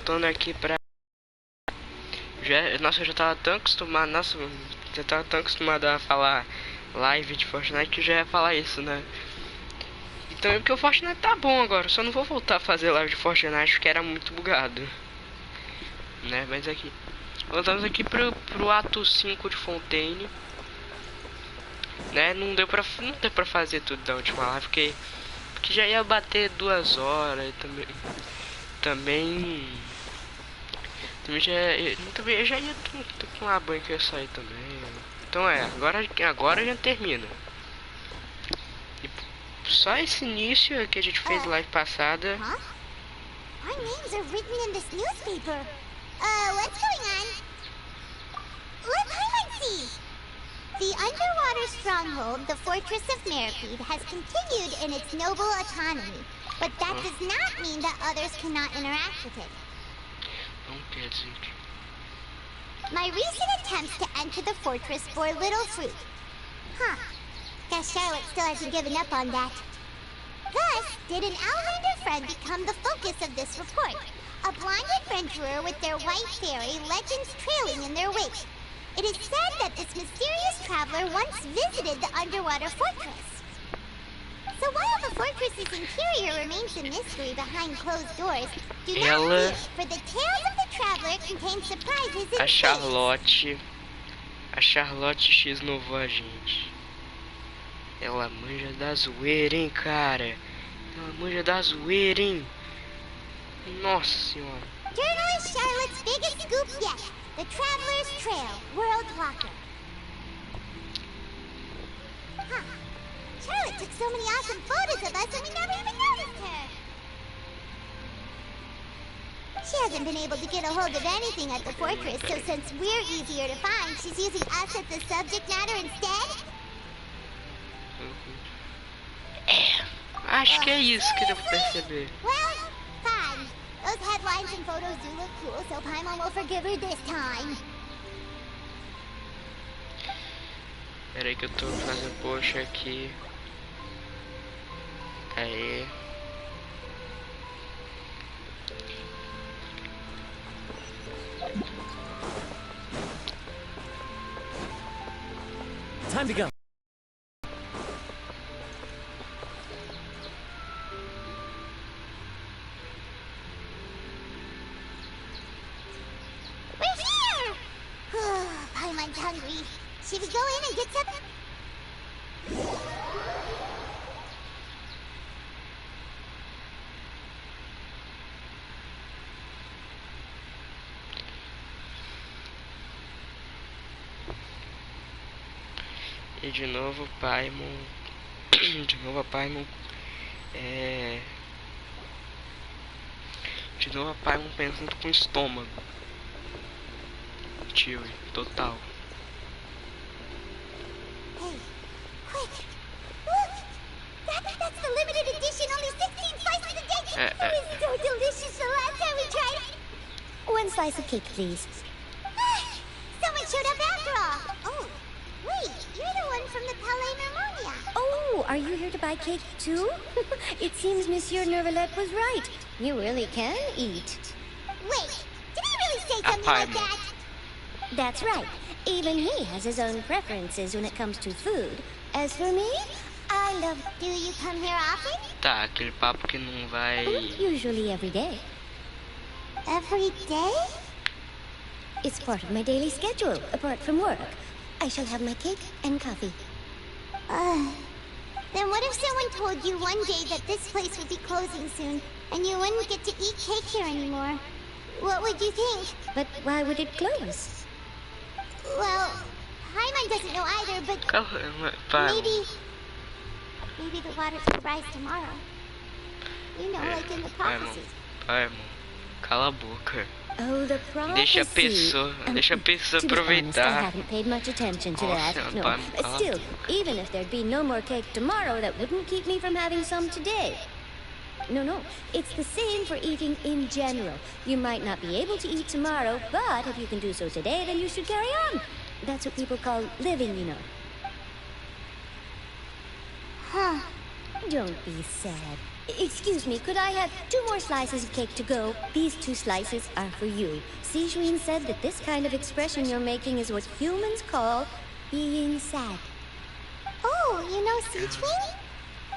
voltando aqui pra... Nossa, eu já tava tão acostumado... Nossa, já tava tão acostumado a falar live de Fortnite que já ia falar isso, né? Então é porque o Fortnite tá bom agora. Só não vou voltar a fazer live de Fortnite porque era muito bugado, né? Mas aqui... Voltamos aqui pro ato 5 de Fontaine, né? Não deu pra fazer tudo da última live porque já ia bater 2 horas. Também já ia tomar banho que eu ia sair também. Então agora já termina. E só esse início que a gente fez live passada. Our names are written in this newspaper. What's going on? Let Paimon see. The underwater stronghold, the Fortress of Meripede, has continued in its noble autonomy, but that does not mean that others cannot interact with it. Não quer dizer que... My recent attempts to enter the fortress bore little fruit. Guess Charlotte still hasn't given up on that. Thus, did an Outlander friend become the focus of this report? A blind adventurer with their white fairy, legends trailing in their wake. It is said that this mysterious traveler once visited the underwater fortress. So while the fortress's interior remains a mystery behind closed doors, do not fear, for the tales of the traveler contain surprises in A Charlotte X inovou a gente. Ela manja da zoeira, hein, cara. Ela manja da zoeira, hein. Nossa senhora. Journalist Charlotte's biggest scoop yet. The Traveler's Trail, World Walker. Charlotte took so many awesome photos of us and we never even noticed her. She hasn't been able to get a hold of anything at the fortress, so since we're easier to find, she's using us as the subject matter instead? Acho que é isso que deu pra perceber. Well, fine. Those headlines and photos do look cool, so Paimon will forgive her this time. Pera aí que eu tô fazendo post aqui. Aê. Time to go. Paimon's hungry. Should we go in and get some? E de novo Paimon. De novo a Paimon. De novo a Paimon pensando com o estômago. Tio, total. Hey, quick! Look! That's the limited edition, only 16 slices a day! It was so delicious the last time we tried it! 1 slice of cake, please. Someone showed up after all! Oh, wait, you're the one from the Palais Mermonia! Oh, are you here to buy cake too? It seems Monsieur Nervalette was right. You really can eat. Wait, did he really say something like that? That's right. Even he has his own preferences when it comes to food. As for me, I love... Do you come here often? Tá, aquele papo que não vai... Usually every day. Every day? It's part of my daily schedule, apart from work. I shall have my cake and coffee. Then what if someone told you one day that this place would be closing soon, and you wouldn't get to eat cake here anymore? What would you think? But why would it close? Well, Paimon doesn't know either, but maybe the waters will rise tomorrow. You know, like in the prophecies. Paimon, cala a boca. Oh, the prophecy. Deixa a pessoa aproveitar. I haven't paid much attention to that. No, still, even if there'd be no more cake tomorrow, that wouldn't keep me from having some today. No, it's the same for eating in general. You might not be able to eat tomorrow, but if you can do so today, then you should carry on. That's what people call living, you know. Huh. Don't be sad. Excuse me, could I have 2 more slices of cake to go? These 2 slices are for you. Sijuin said that this kind of expression you're making is what humans call being sad. Oh, you know Sijuin?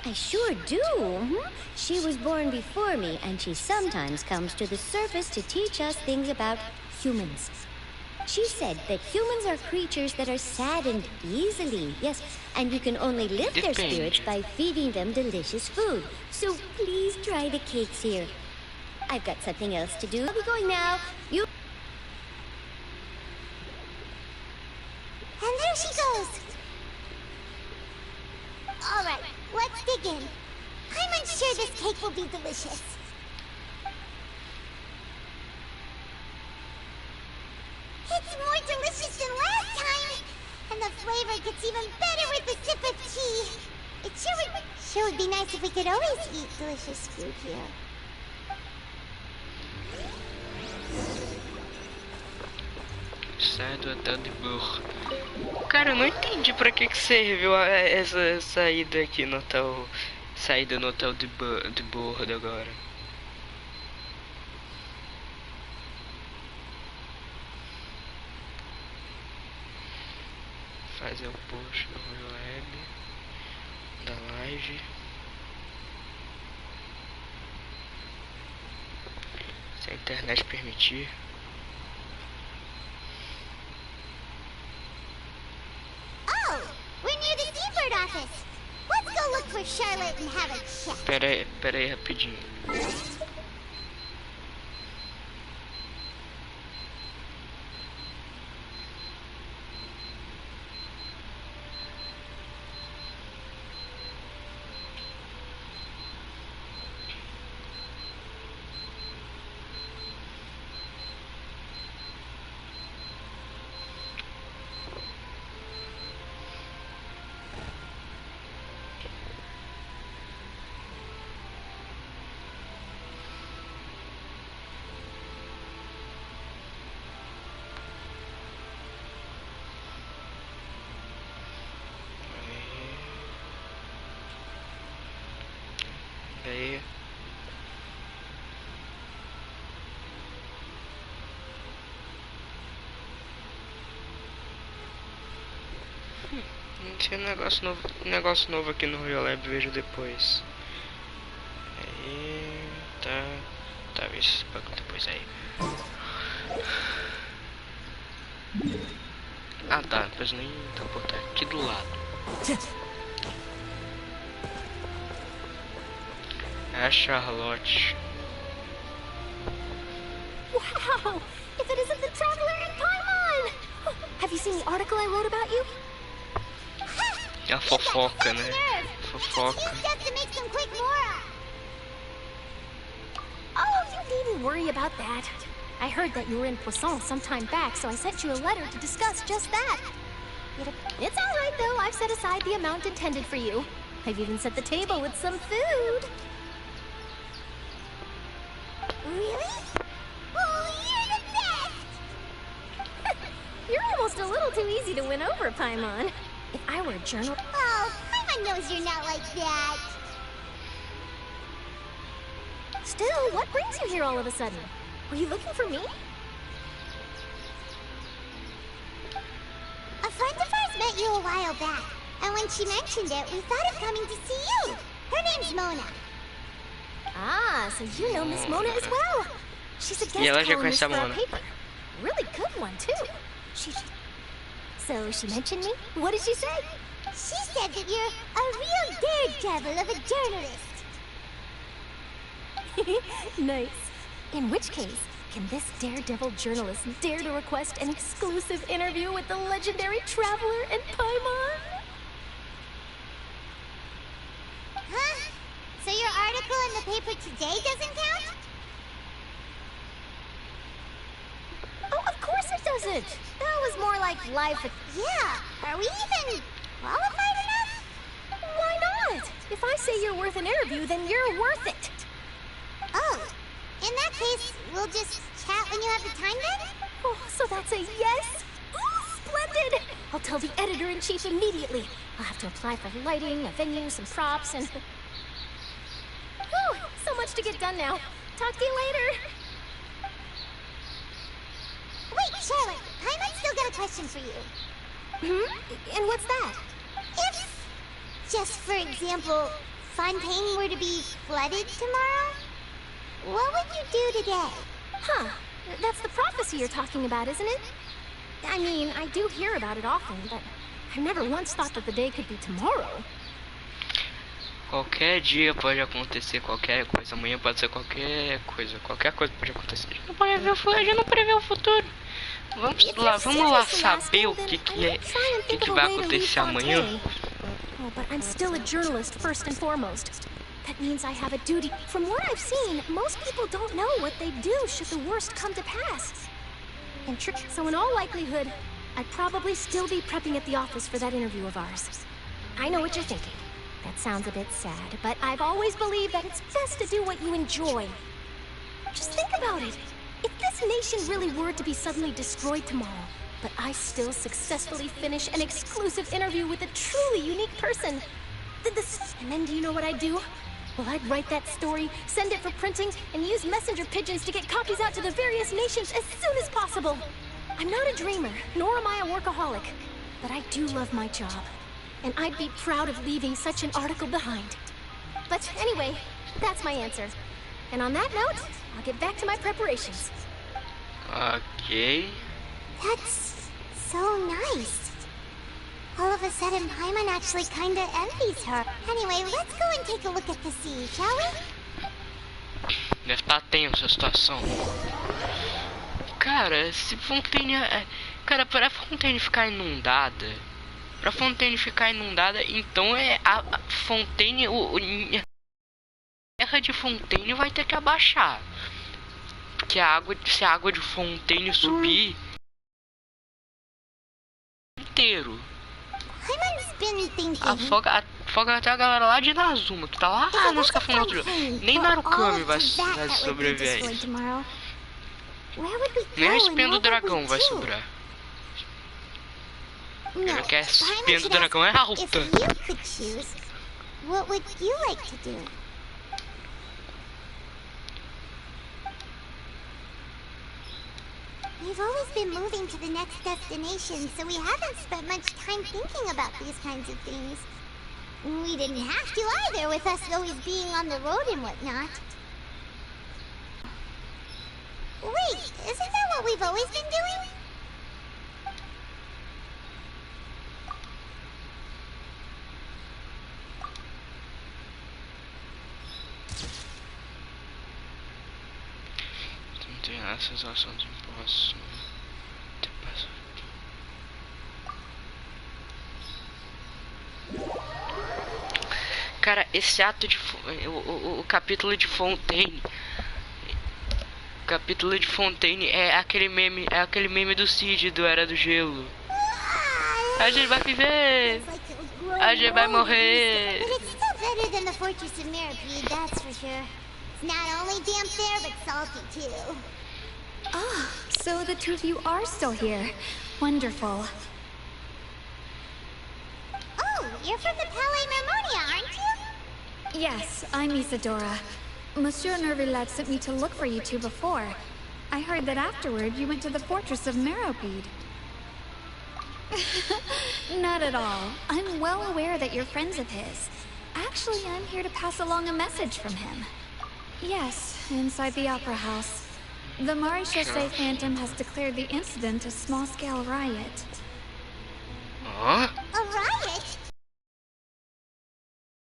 I sure do. She was born before me, and she sometimes comes to the surface to teach us things about humans. She said that humans are creatures that are saddened easily, yes, and you can only lift their spirits by feeding them delicious food. So please try the cakes here. I've got something else to do. I'll be going now. You... And there she goes. All right, let's dig in. I'm unsure this cake will be delicious. It's more delicious than last time, and the flavor gets even better with a sip of tea. It sure would be nice if we could always eat delicious food here. Sai do hotel de burro. Cara, eu não entendi pra que serviu essa saída aqui no hotel. Saída no hotel de burro agora. Fazer o post no web da live. Se a internet permitir. Oh, we're near the Seabird office. Let's go look for Charlotte and have a chat. Pera aí rapidinho. Aí. Tem negócio novo aqui no Rio Lab, vejo depois. Aí, tá, vejo esse bagulho depois aí. Ah tá, depois nem tá por aqui do lado. É a Charlotte. Wow! If it isn't the Traveler in Paimon! Have you seen the article I wrote about you? É a fofoca, né? Fofoca. Oh, you needn't worry about that. I heard that you were in Poisson some time back, so I sent you a letter to discuss just that. It's all right, though. I've set aside the amount intended for you. I've even set the table with some food. Really? Oh, you're the best! You're almost a little too easy to win over, Paimon. If I were a journal... Oh, Paimon knows you're not like that. Still, what brings you here all of a sudden? Were you looking for me? A friend of ours met you a while back, and when she mentioned it, we thought of coming to see you. Her name's Mona. Ah, so you know Miss Mona as well. She's a guest columnist for our paper. Really good one, too. So she mentioned me? What did she say? She said that you're a real daredevil of a journalist. Nice. In which case, can this daredevil journalist dare to request an exclusive interview with the legendary Traveler in Paimon? Huh? So your article in the paper today doesn't count? Oh, of course it doesn't. That was more like live... Yeah, are we even qualified enough? Why not? If I say you're worth an interview, then you're worth it. Oh, in that case, we'll just chat when you have the time then? Oh, so that's a yes? Ooh, splendid! I'll tell the editor-in-chief immediately. I'll have to apply for lighting, a venue, some props, and... to get done now. Talk to you later. Wait, Charlotte, Paimon's still got a question for you. And what's that? If, just for example, Fontaine were to be flooded tomorrow, what would you do today? Huh. That's the prophecy you're talking about, isn't it? I mean, I do hear about it often, but I never once thought that the day could be tomorrow. Qualquer dia pode acontecer qualquer coisa. Amanhã pode ser qualquer coisa. Qualquer coisa pode acontecer. A gente não prevê o futuro. Vamos lá saber o que vai acontecer amanhã. Oh, but I'm still a journalist first and foremost. That means I have a duty. From what I've seen, most people don't know what they do should the worst come to pass. So in all likelihood, I'd probably still be prepping at the office for that interview of ours. I know what you're thinking. That sounds a bit sad, but I've always believed that it's best to do what you enjoy. Just think about it. If this nation really were to be suddenly destroyed tomorrow, but I still successfully finish an exclusive interview with a truly unique person, and then do you know what I'd do? Well, I'd write that story, send it for printing, and use messenger pigeons to get copies out to the various nations as soon as possible. I'm not a dreamer, nor am I a workaholic, but I do love my job, and I'd be proud of leaving such an article behind. But anyway, that's my answer. And on that note, I'll get back to my preparations. Okay. That's so nice. All of a sudden, Paimon actually kinda envies her. Anyway, let's go and take a look at the sea, shall we? Deve estar tensa a situação. Cara, se Fontaine... Cara, para Fontaine ficar inundada... então a Fontaine... A terra de Fontaine vai ter que abaixar. Porque se a água de Fontaine subir... inteiro. Afoga até a galera lá de Nazuma, que tá lá nos cafundos. Nem Narukami vai sobreviver a isso. Nem a espinha do dragão vai sobrar. Porque a espinha do dragão é alta. We've always been moving to the next destination, so we haven't spent much time thinking about these kinds of things. We didn't have to either, with us always being on the road and whatnot. Wait, isn't that what we've always been doing? A sensação de imposto. Cara, esse ato de o capítulo de Fontaine. O capítulo de Fontaine é aquele meme do Cid do Era do Gelo. A gente vai viver. A gente vai morrer. Not only damp there, but salty too. Ah, so the two of you are still here. Wonderful. Oh, you're from the Palais Mermonia, aren't you? Yes, I'm Isadora. Monsieur Nervillat sent me to look for you two before. I heard that afterward you went to the fortress of Meropide. Not at all. I'm well aware that you're friends of his. Actually, I'm here to pass along a message from him. Yes, inside the Opera House. The Maréchaussée Phantom has declared the incident a small-scale riot. Huh? A riot?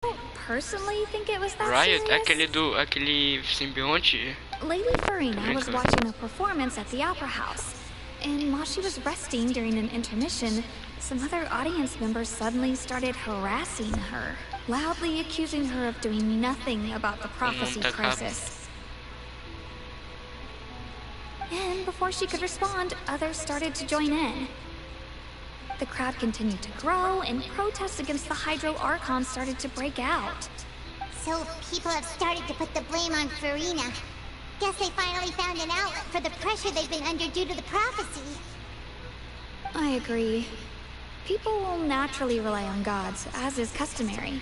I don't personally think it was that Riot? serious. Aquele simbionte? Lady Farina was watching a performance at the Opera House, and while she was resting during an intermission, some other audience members suddenly started harassing her, loudly accusing her of doing nothing about the prophecy crisis. And before she could respond, others started to join in. The crowd continued to grow, and protests against the Hydro Archon started to break out. So people have started to put the blame on Farina. Guess they finally found an outlet for the pressure they've been under due to the prophecy. I agree. People will naturally rely on gods, as is customary.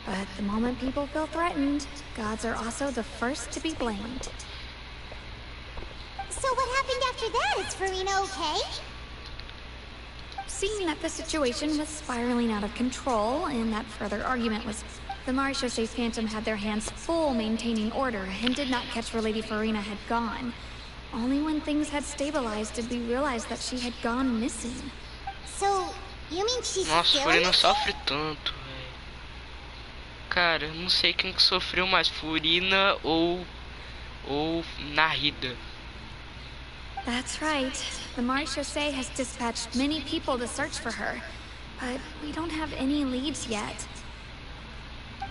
But the moment people feel threatened, gods are also the first to be blamed. So what happened after that? Is Farina okay? Seeing that the situation was spiraling out of control and that further argument was... The Marechaussee Phantom had their hands full maintaining order and did not catch where Lady Farina had gone. Only when things had stabilized did we realize that she had gone missing. So, you mean she's Nossa, still Farina missing? sofre tanto, velho. Cara, eu não sei quem que sofreu mais, Farina ou Narida. That's right. The Marechaussee has dispatched many people to search for her, but we don't have any leads yet.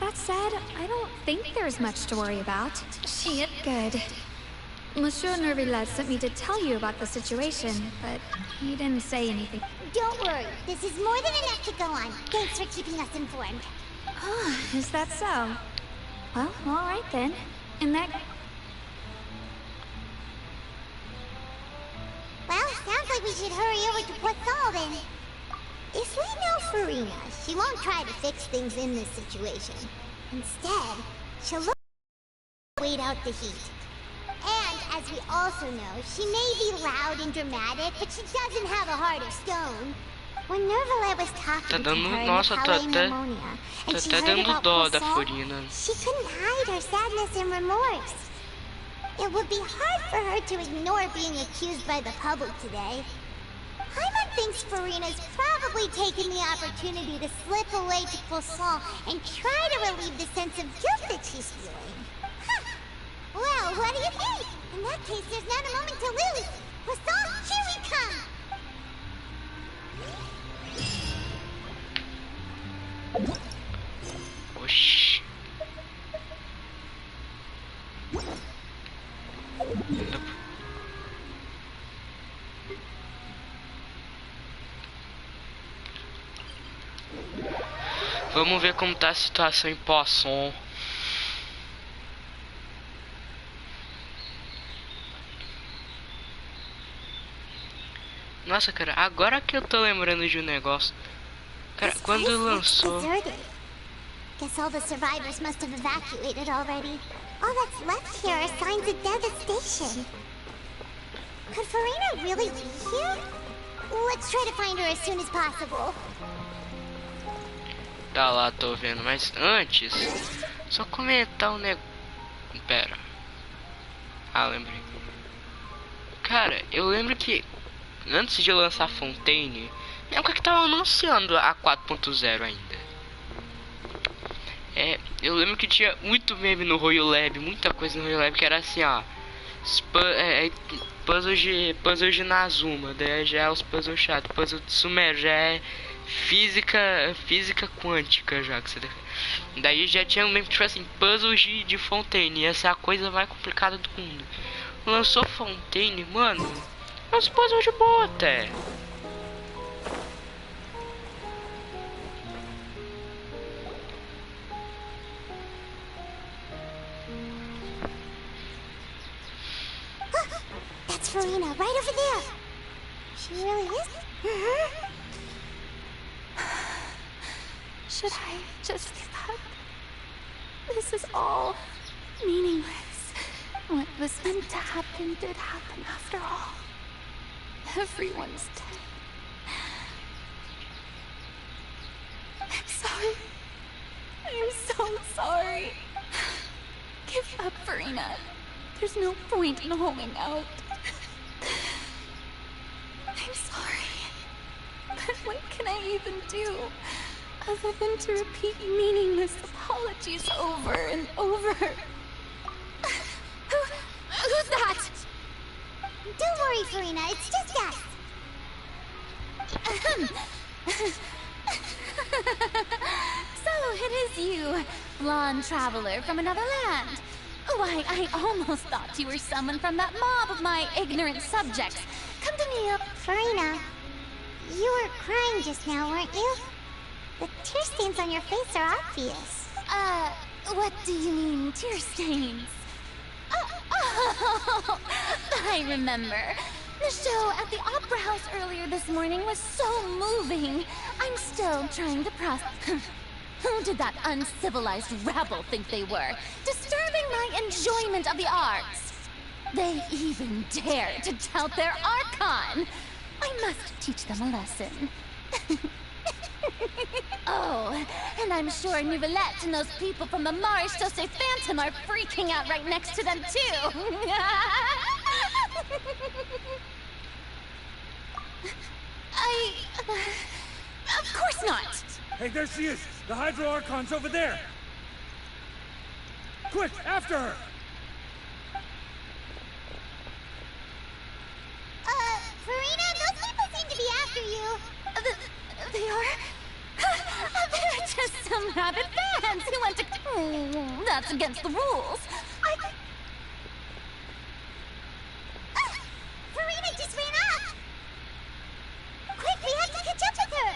That said, I don't think there's much to worry about. She is good. Monsieur Nervillet sent me to tell you about the situation, but he didn't say anything. Don't worry, this is more than enough to go on. Thanks for keeping us informed. Ah, is that so? Well, all right then. In that... Well, sounds like we should hurry over to Poisson then. If we know Farina, she won't try to fix things in this situation. Instead, she'll wait out the heat. And, as we also know, she may be loud and dramatic, but she doesn't have a heart of stone. When Nervillet was talking to her Nossa, in tá Palais até Pneumonia, and she até heard dando about dó da Poisson, Farina. she couldn't hide her sadness and remorse. It would be hard for her to ignore being accused by the public today. Paimon thinks Farina's probably taken the opportunity to slip away to Poisson and try to relieve the sense of guilt that she's feeling. Huh. Well, what do you think? In that case, there's not a moment to lose. Poisson, here we come! Oxi. Vamos ver como tá a situação em Poisson. Nossa, cara, agora que eu tô lembrando de um negócio. Cara, quando lançou... Guess all the survivors must have evacuated already. All that's left here are signs of devastation. Could Farina really be here? Let's try to find her as soon as possible. Tá lá, tô vendo. Mas antes, só comentar um negócio. Pera. Ah, lembrei. Cara, eu lembro que antes de lançar Fontaine, na época que tava anunciando a 4.0 ainda. Eu lembro que tinha muito meme no Royal Lab, muita coisa no Royal Lab que era assim, ó. Puzzle de Nazuma, daí já é os puzzles chatos, puzzle de Sumério, já é física quântica já que você... Daí já tinha um meme que tipo assim, puzzles de Fontaine, essa é a coisa mais complicada do mundo. Lançou Fontaine, mano, é uns puzzles de boa até. That's Farina, right over there. She really is? Should I just give up? This is all meaningless. What was meant to happen did happen after all. Everyone's dead. I'm sorry. I'm so sorry. Give up, Farina. There's no point in holding out. I'm sorry. But what can I even do other than to repeat meaningless apologies over and over? Who's that? Don't worry, Farina, it's just us. So it is you, blonde traveler from another land. Why, I almost thought you were someone from that mob of my ignorant subjects. Come to me up. Farina, you were crying just now, weren't you? The tear stains on your face are obvious. What do you mean, tear stains? Oh, I remember. The show at the Opera House earlier this morning was so moving. I'm still trying to process. Who did that uncivilized rabble think they were? Disturbing my enjoyment of the arts. They even dare to tout their Archon. I must teach them a lesson. Oh, and I'm sure Nouvellette and those people from the Mars Chaussee Phantom are freaking out right next to them, too. Of course not. Hey, there she is! The Hydro Archon's over there! Quick, after her! Farina, those people seem to be after you. They are? They're just some rabid fans who want to... that's against the rules. Farina just ran off! Quick, we have to catch up with her!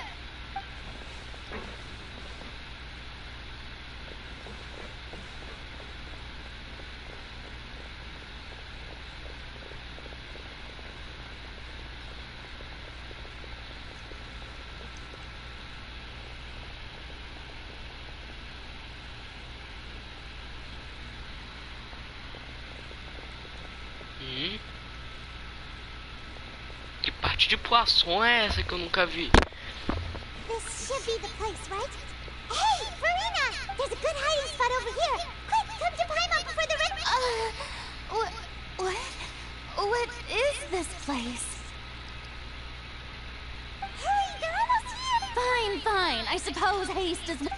Que parte de poisson é essa que eu nunca vi? This should be the place, right? Hey, Farina! There's a good hiding spot over here! Quick, come to Paimon before the red... What is this place? Hurry, they're almost here! Fine. I suppose haste is...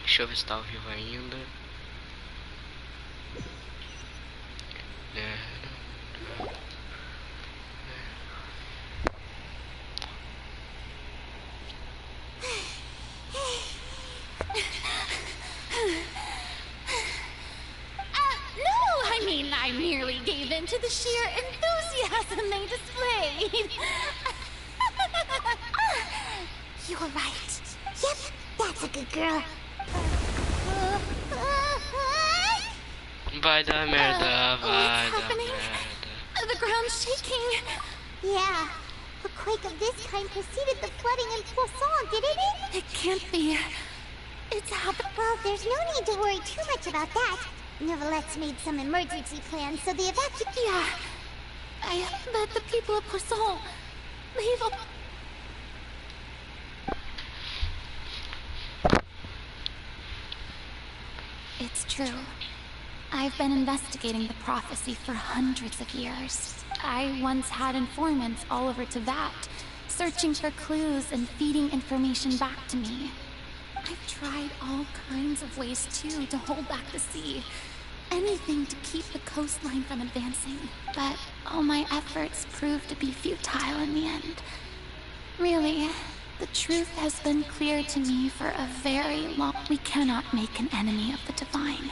Deixa eu ver se tá ao vivo ainda. I merely gave in to the sheer enthusiasm they displayed. You were right. Yep, that's a good girl. Vai dar merda, vai what's dar happening? merda. The ground's shaking. Yeah, a quake of this kind preceded the flooding in Poisson, didn't it? It can't be. It's happened. Well, there's no need to worry too much about that. Nouvellette's made some emergency plans, so the evacuation... Yeah. I bet the people of Poisson, they've... It's true. I've been investigating the prophecy for hundreds of years. I once had informants all over Teyvat, searching for clues and feeding information back to me. I've tried all kinds of ways, too, to hold back the sea. Anything to keep the coastline from advancing. But all my efforts proved to be futile in the end. Really, the truth has been clear to me for a very long... We cannot make an enemy of the divine.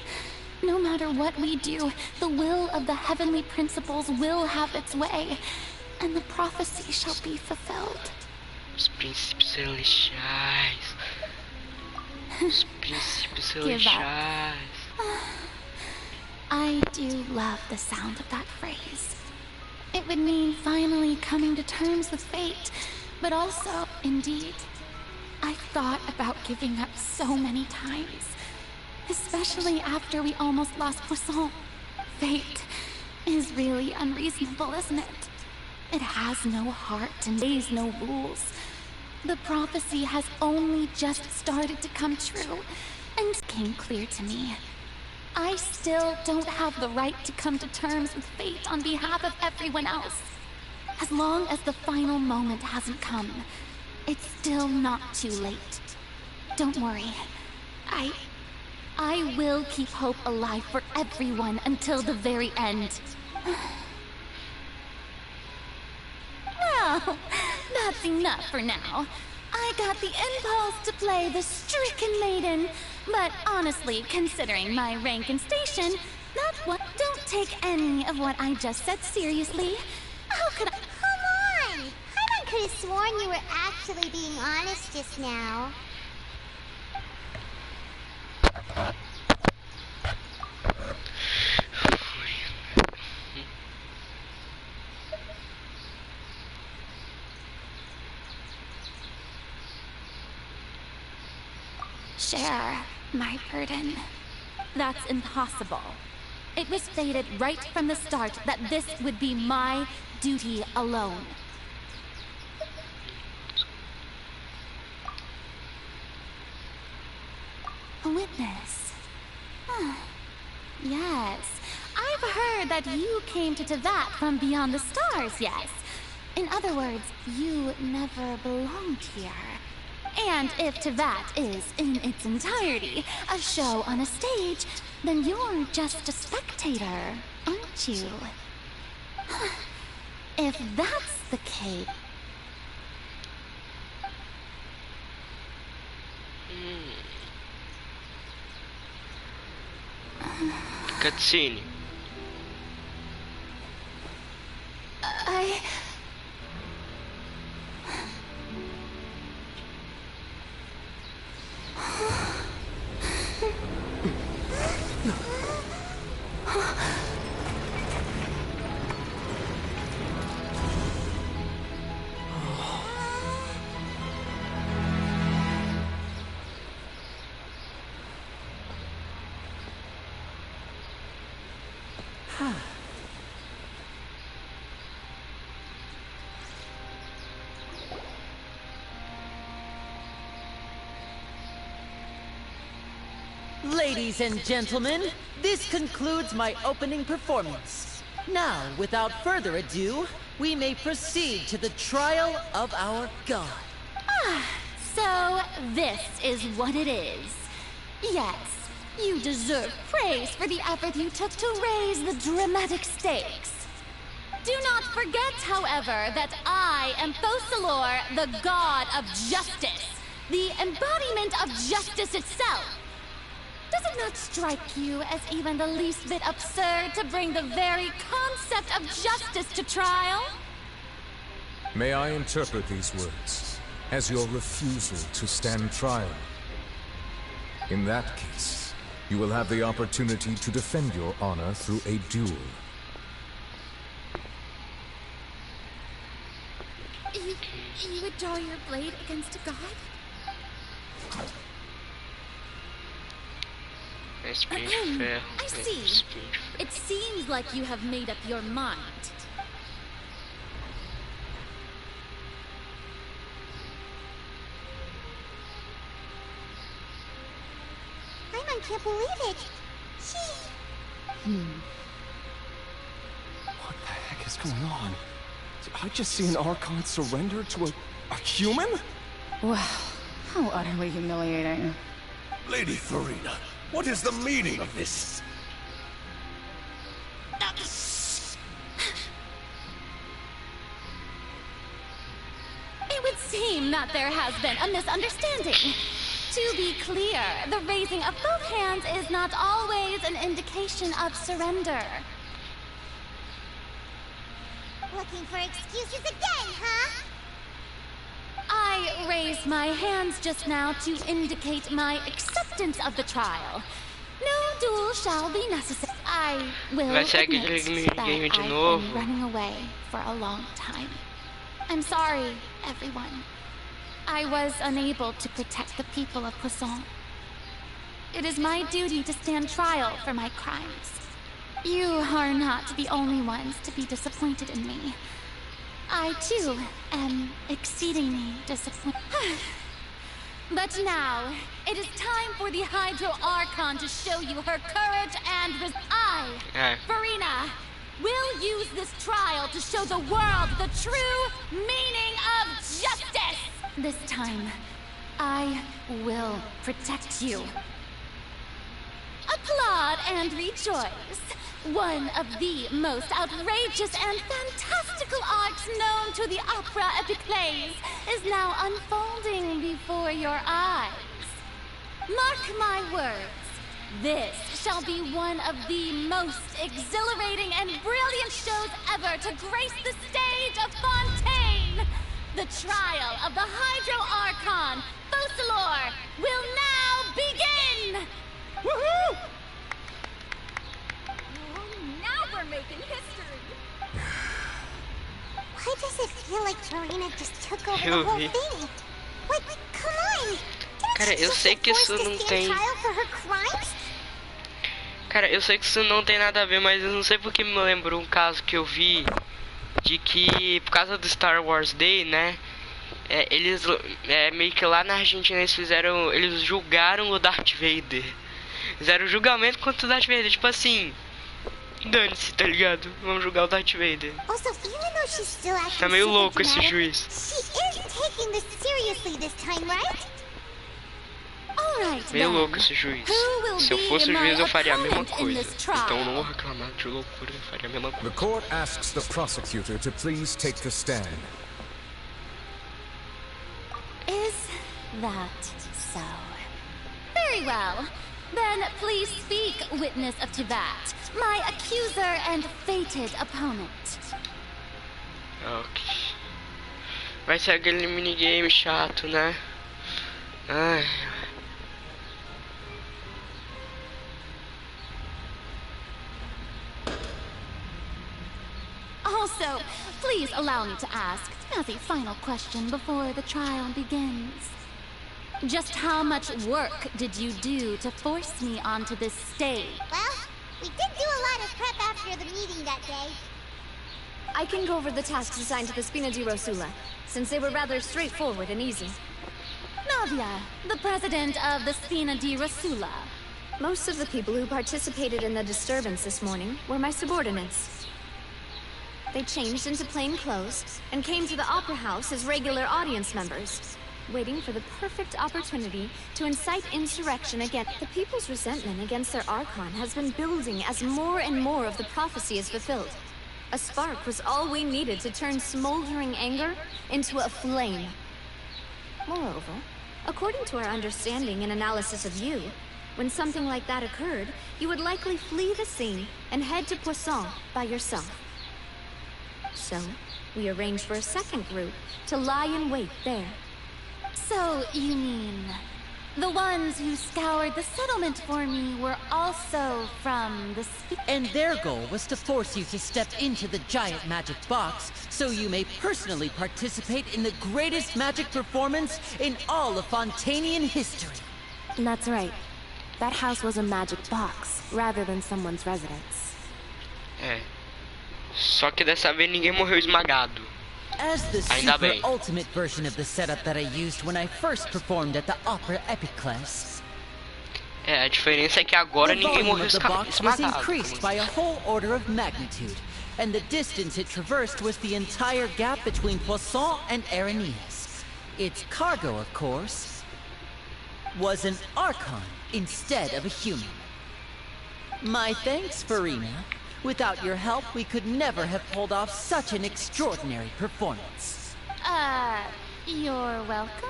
No matter what we do, the will of the heavenly principles will have its way, and the prophecy shall be fulfilled. Os princípios celestiais. Os princípios celestiais. I do love the sound of that phrase. It would mean finally coming to terms with fate, but also, indeed, I've thought about giving up so many times. Especially after we almost lost Poisson. Fate is really unreasonable, isn't it? It has no heart and lays no rules. The prophecy has only just started to come true, and it came clear to me. I still don't have the right to come to terms with fate on behalf of everyone else. As long as the final moment hasn't come, it's still not too late. Don't worry. I will keep hope alive for everyone until the very end. Well, that's enough for now. I got the impulse to play the stricken maiden, but honestly, considering my rank and station, that's what... Don't take any of what I just said seriously. How could I... Come on! Paimon could have sworn you were actually being honest just now. Share my burden. That's impossible. It was stated right from the start that this would be my duty alone. A witness. Yes, I've heard that you came to Tevat from beyond the stars, yes. In other words, you never belonged here. And if Tevat is, in its entirety, a show on a stage, then you're just a spectator, aren't you? If that's the case... Cutscene. Ladies and gentlemen, this concludes my opening performance. Now, without further ado, we may proceed to the trial of our god. So, this is what it is. Yes, you deserve praise for the effort you took to raise the dramatic stakes. Do not forget, however, that I am Fosalor, the god of justice, the embodiment of justice itself. Does it not strike you as even the least bit absurd to bring the very concept of justice to trial? May I interpret these words as your refusal to stand trial? In that case, you will have the opportunity to defend your honor through a duel. You would draw your blade against a god? I see. It seems like you have made up your mind. I can't believe it. What the heck is going on? Did I just see an Archon surrender to a human? Wow, how utterly humiliating. Lady Farina, what is the meaning of this? It would seem that there has been a misunderstanding. To be clear, the raising of both hands is not always an indication of surrender. Looking for excuses again, huh? I raised my hands just now to indicate my acceptance of the trial. No duel shall be necessary. I will admit that I've been running away for a long time. I'm sorry, everyone. I was unable to protect the people of Poisson. It is my duty to stand trial for my crimes. You are not the only ones to be disappointed in me. I, too, am exceedingly disappointed. But now, it is time for the Hydro Archon to show you her courage and Farina, will use this trial to show the world the true meaning of justice! This time, I will protect you. Applaud and rejoice. One of the most outrageous and fantastical arcs known to the opera epiclese is now unfolding before your eyes. Mark my words, this shall be one of the most exhilarating and brilliant shows ever to grace the stage of Fontaine. The trial of the Hydro Archon, Focalor, will now begin! Woohoo! Now we're making history. Why does it feel like Farina just took over the whole thing? Like, come on! Cara, eu sei que isso não tem... Cara, eu sei que isso não tem nada a ver, mas eu não sei porque me lembrou um caso que eu vi de que, por causa do Star Wars Day, né? Eles, meio que lá na Argentina, eles julgaram o Darth Vader. Fizeram julgamento contra o Darth Vader, tipo assim... Dane-se, tá ligado? Vamos julgar o Darth Vader. Tá meio louco esse juiz. Meio louco esse juiz. Se eu fosse o juiz, eu faria a mesma coisa. Então eu não vou reclamar de loucura, eu faria a mesma coisa. The court asks the prosecutor to please take the stand. Is that so? Very well. Then please speak, witness of Tivat, my accuser and fated opponent. Ok. Vai ser aquele minigame chato, né? Ai. Also, please allow me to ask, as a final question before the trial begins. Just how much work did you do to force me onto this stage? Well, we did do a lot of prep after the meeting that day. I can go over the tasks assigned to the Spina di Rosula, since they were rather straightforward and easy. Navia, the president of the Spina di Rosula. Most of the people who participated in the disturbance this morning were my subordinates. They changed into plain clothes and came to the Opera House as regular audience members, waiting for the perfect opportunity to incite insurrection against the people's resentment against their Archon has been building as more and more of the prophecy is fulfilled. A spark was all we needed to turn smoldering anger into a flame. Moreover, according to our understanding and analysis of you, when something like that occurred, you would likely flee the scene and head to Poisson by yourself. So, we arranged for a second group to lie in wait there. So, you mean... the ones who scoured the settlement for me were also from the... And their goal was to force you to step into the giant magic box so you may personally participate in the greatest magic performance in all of Fontainian history. That's right. That house was a magic box, rather than someone's residence. Só que dessa vez ninguém morreu esmagado. As the super ultimate version of the setup that I used when I first performed at the Opera Epic class. A diferença é que agora ninguém morreu esmagado. The box was increased by a whole order of magnitude, and the distance it traversed was the entire gap between Poisson and Aranias. Its cargo, of course, was an Archon instead of a human. My thanks, Farina. Without your help, we could never have pulled off such an extraordinary performance. You're welcome?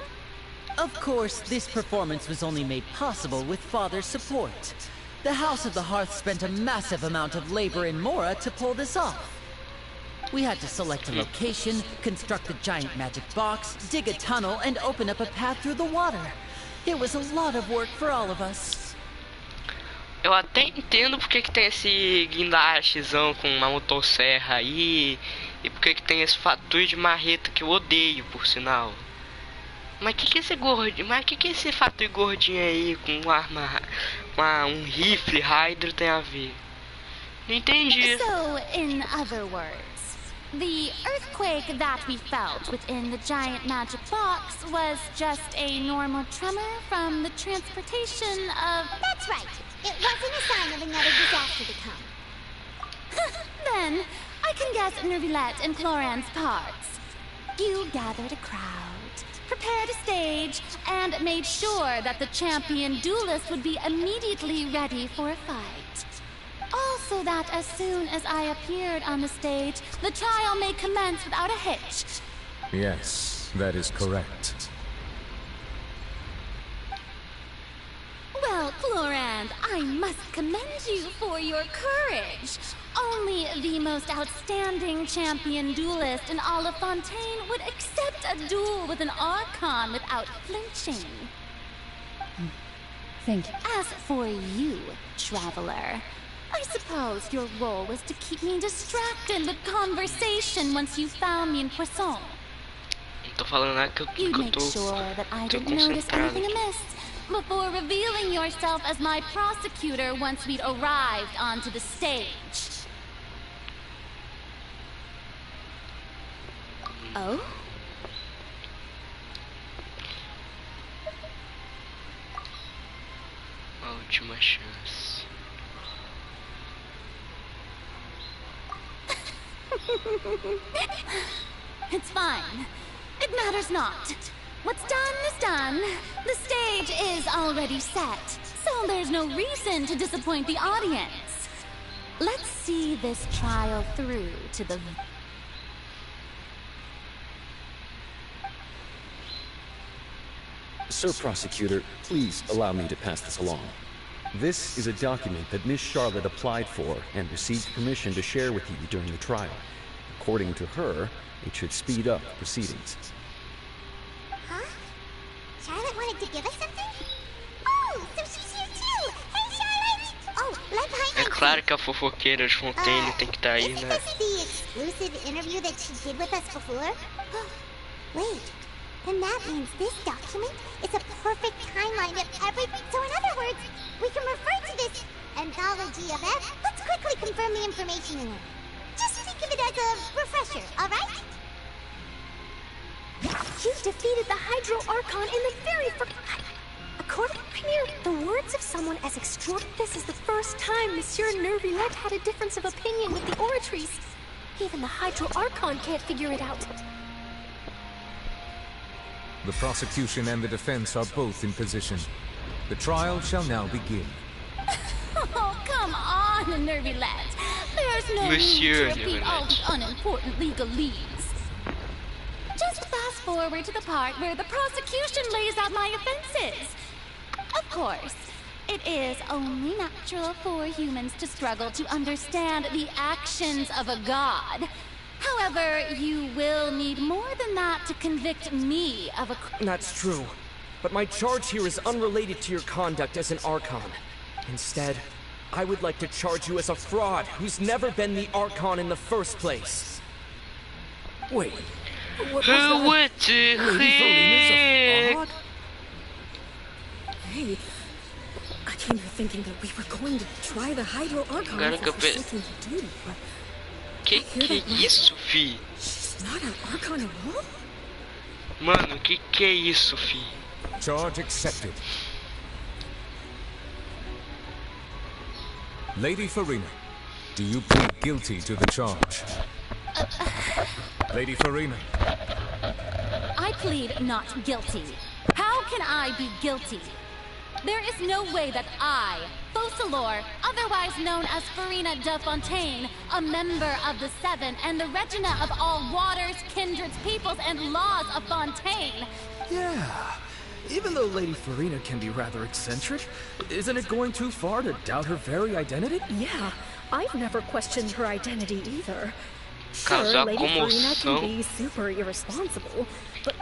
Of course, this performance was only made possible with Father's support. The House of the Hearth spent a massive amount of labor in Mora to pull this off. We had to select a location, construct a giant magic box, dig a tunnel, and open up a path through the water. It was a lot of work for all of us. Eu até entendo porque que tem esse guindastezão com uma motosserra aí. E porque que tem esse fator de marreta que eu odeio, por sinal. Mas que esse gordinho, que esse fator gordinho aí com um rifle Hydro tem a ver? Não entendi. So, in other words, the earthquake that we felt within the giant magic box was just a normal tremor from the transportation of... That's right. It wasn't a sign of another disaster to come. Then, I can guess Nervilette and Cloran's parts. You gathered a crowd, prepared a stage, and made sure that the champion duelist would be immediately ready for a fight. Also that as soon as I appeared on the stage, the trial may commence without a hitch. Yes, that is correct. Well, Cloran, And I must commend you for your courage. Only the most outstanding champion duelist in all of Fontaine would accept a duel with an Archon without flinching. Thank you. As for you, traveler, I suppose your role was to keep me distracted with conversation once you found me in Poisson. Tô falando nada que You'd eu make sure that I tô didn't notice concentrado anything aqui. amiss before revealing yourself as my prosecutor once we'd arrived onto the stage. Oh? A última chance. It's fine. It matters not. What's done is done. The stage is already set, so there's no reason to disappoint the audience. Let's see this trial through to the... Sir Prosecutor, please allow me to pass this along. This is a document that Miss Charlotte applied for and received permission to share with you during the trial. According to her, it should speed up proceedings. Huh? Charlotte wanted to give us something? Oh, so she's here too! Hey, Charlotte! Oh, left behind É claro que a fofoqueira de Fontaine tem que estar aí, isn't né? this the exclusive interview that she did with us before? Wait, then that means this document is a perfect timeline of everything. So in other words, we can refer to this anthology event. Let's quickly confirm the information in it. Just think of it as a refresher, alright? You defeated the Hydro Archon in the very first... According to the words of someone as extraordinary, this is the first time Monsieur Nervillette had a difference of opinion with the oratories. Even the Hydro Archon can't figure it out. The prosecution and the defense are both in position. The trial shall now begin. Oh, come on, Nervillette. There's no Monsieur need to repeat all the Nervillette. unimportant legalese. Just fast forward to the part where the prosecution lays out my offenses. Of course, it is only natural for humans to struggle to understand the actions of a god. However, you will need more than that to convict me of a... That's true. But my charge here is unrelated to your conduct as an Archon. Instead, I would like to charge you as a fraud who's never been the Archon in the first place. Wait. What was that? What the Lady Verena's a heck? fraud? Hey, I came here thinking that we were going to try the Hydro Archon Agora que eu for penso. something to do, but Que é isso, fi? she's not an Archon at all? Mano, que é isso, fi? Charge accepted. Lady Farina, do you plead guilty to the charge? Lady Farina, I plead not guilty. How can I be guilty? There is no way that I, Fauchelor, otherwise known as Farina de Fontaine, a member of the Seven and the Regina of all waters, kindreds, peoples, and laws of Fontaine. Yeah. Even though Lady Farina can be rather eccentric, isn't it going too far to doubt her very identity? Yeah, I've never questioned her identity either. Causar Sure, Lady Farina comoção. can be super irresponsible, but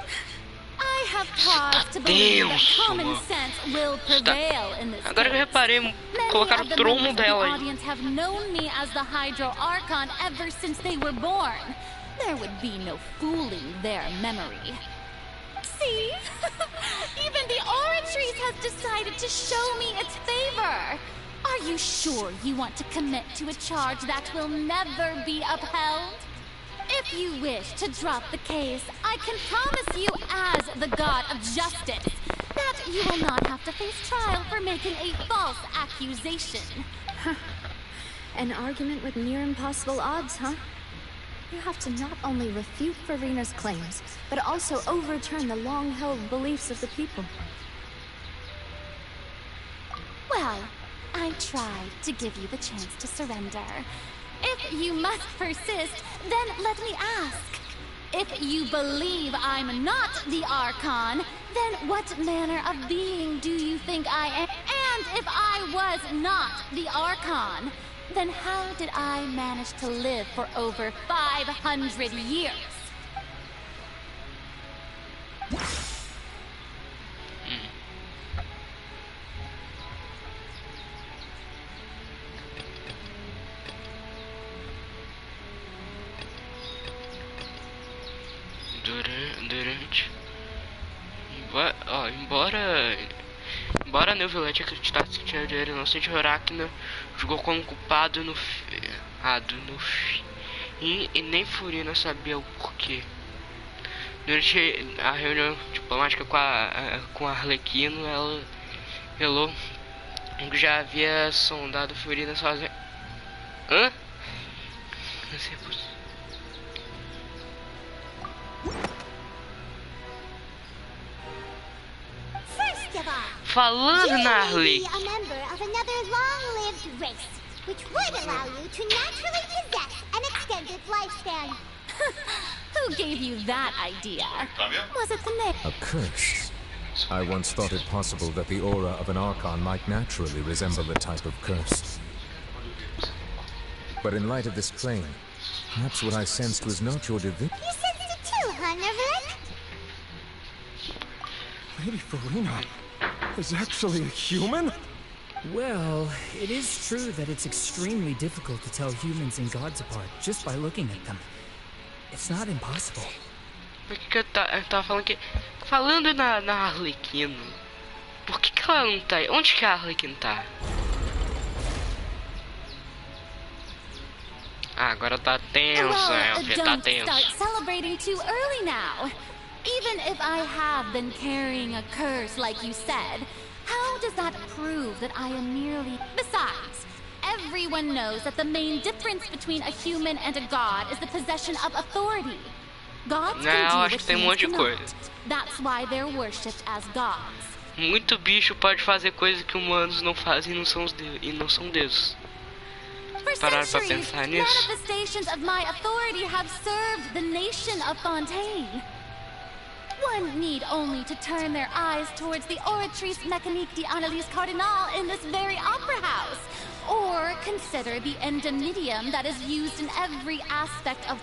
I have cause to believe that common sense will prevail in this Agora que eu case. reparei, Many colocaram of o the trono members of the dela aí. audience have known me as the Hydro Archon ever since they were born. There would be no fooling their memory. See? Even the Oratrice has decided to show me its favor. Are you sure you want to commit to a charge that will never be upheld? If you wish to drop the case, I can promise you as the God of Justice that you will not have to face trial for making a false accusation. An argument with near impossible odds, huh? You have to not only refute Farina's claims, but also overturn the long-held beliefs of the people. Well, I tried to give you the chance to surrender. If you must persist, then let me ask. If you believe I'm not the Archon, then what manner of being do you think I am? And if I was not the Archon, then how did I manage to live for over 500 years? Embora Neuvillette acreditasse que tinha dinheiro inocente, Aracna jogou como culpado no fim, e nem Furina sabia o porquê. Durante a reunião diplomática com a Arlequino, ela revelou que já havia sondado Furina sozinha. Hã? Não sei por quê. Falando na Arlequina, a member of another long-lived race, which would allow you to naturally possess an extended lifespan. Who gave you that idea? Was it the name? A curse. I once thought it possible that the aura of an Archon might naturally resemble the type of curse. But in light of this claim, perhaps what I sensed was not your divinity. You sensed it too, huh, Neuvillette? Lady Farina is actually a human? Well, it is true that it's extremely difficult to tell humans and gods apart just by looking at them. It's not impossible. Por que eu tava falando que... Falando na Arlequino, por que ela não tá aí? Onde que a Arlequino tá? Ah, agora tá tenso, tá tenso. Don't start celebrating too early now. Even if I have been carrying a curse like you said, how does that prove that I am merely... Besides, everyone knows that the main difference between a human and a god is the possession of authority. Gods can do what humans cannot. That's why they're worshipped as gods. Muito bicho pode fazer coisas que humanos não fazem e não são deuses. Parar pra pensar nisso. Manifestations of my authority have served the nation of Fontaine. One need only to turn their eyes towards the Oratrice Mécanique d'Analyse Cardinal in this very opera house, or consider the endemitium that is used in every aspect of...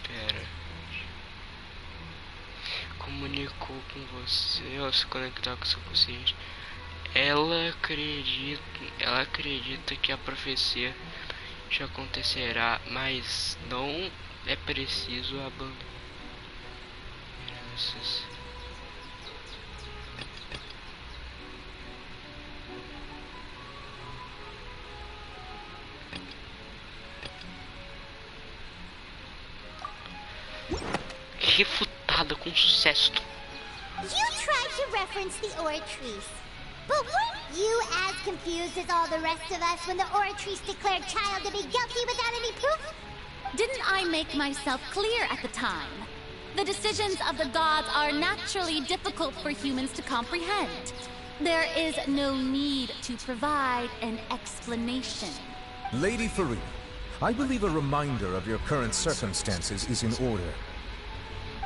Pera. Comunicou com você ao se conectar com seu consciente. Ela acredita que a profecia já acontecerá, mas não é preciso abandonar. Refutada com sucesso. You tried to reference the Oratrice. But weren't you as confused as all the rest of us when the Oratrice declared Child to be guilty without any proof? Didn't I make myself clear at the time? The decisions of the gods are naturally difficult for humans to comprehend. There is no need to provide an explanation. Lady Farina, I believe a reminder of your current circumstances is in order.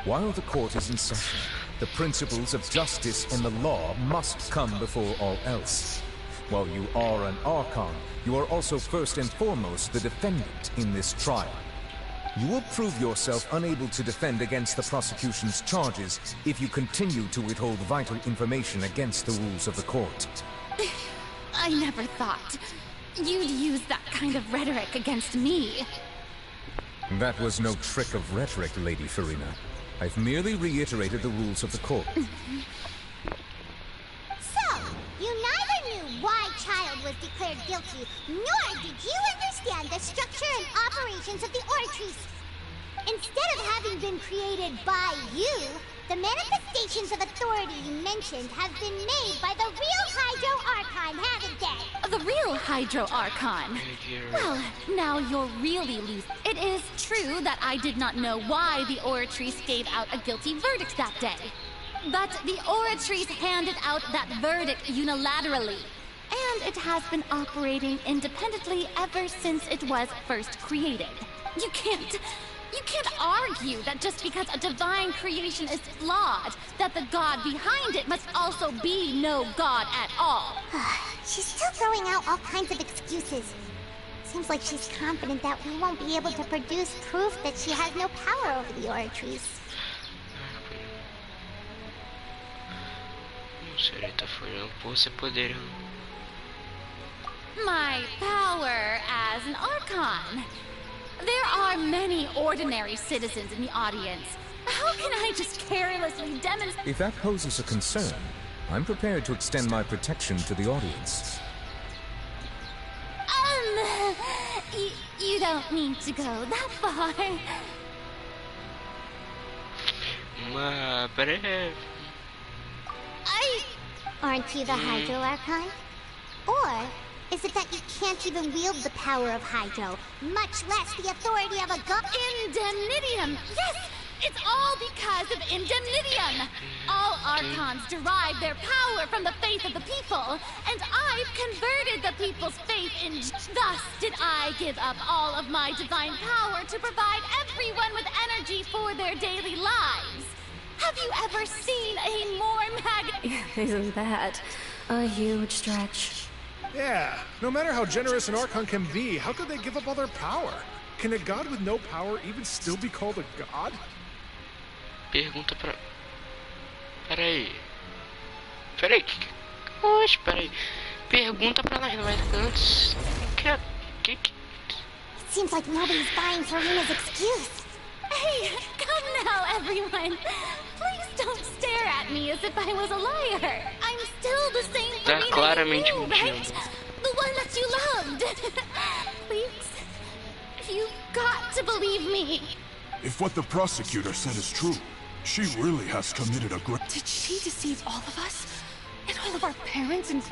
While the court is in session, the principles of justice and the law must come before all else. While you are an Archon, you are also first and foremost the defendant in this trial. You will prove yourself unable to defend against the prosecution's charges if you continue to withhold vital information against the rules of the court. I never thought you'd use that kind of rhetoric against me. That was no trick of rhetoric, Lady Farina. I've merely reiterated the rules of the court. So, you neither knew why Child was declared guilty, nor did you understand the structure and operations of the Oratrice. Instead of having been created by you, the manifestations of authority you mentioned have been made by the real Hydro Archon, haven't they? The real Hydro Archon? Well, now you're really loose. It is true that I did not know why the Oratrice gave out a guilty verdict that day. But the Oratories handed out that verdict unilaterally, and it has been operating independently ever since it was first created. You can't argue that just because a divine creation is flawed, that the god behind it must also be no god at all. She's still throwing out all kinds of excuses. Seems like she's confident that we won't be able to produce proof that she has no power over the Oratories. My power as an Archon. There are many ordinary citizens in the audience. How can I just carelessly demonstrate? If that poses a concern, I'm prepared to extend my protection to the audience. You don't need to go that far. Aren't you the Hydro Archon? Or is it that you can't even wield the power of Hydro, much less the authority of a god? Indemnitium! Yes! It's all because of Indemnitium! All Archons derive their power from the faith of the people, and I've converted the people's faith in... Thus did I give up all of my divine power to provide everyone with energy for their daily lives. Have you ever seen a more Isn't that a huge stretch? Yeah, no matter how generous an Archon can be, how could they give up all their power? Can a god with no power even still be called a god? Pergunta pra... Peraí. Peraí. Oxe, peraí. Pergunta pra nós, mas antes... Que... Seems like nobody's buying Serena's excuse. Hey, come now, everyone. Please don't stare at me as if I was a liar. I'm still the same Serena claramente you knew, right? The one that you loved. Please, you've got to believe me. If what the prosecutor said is true, she really has committed a great... Did she deceive all of us? And all of our parents and...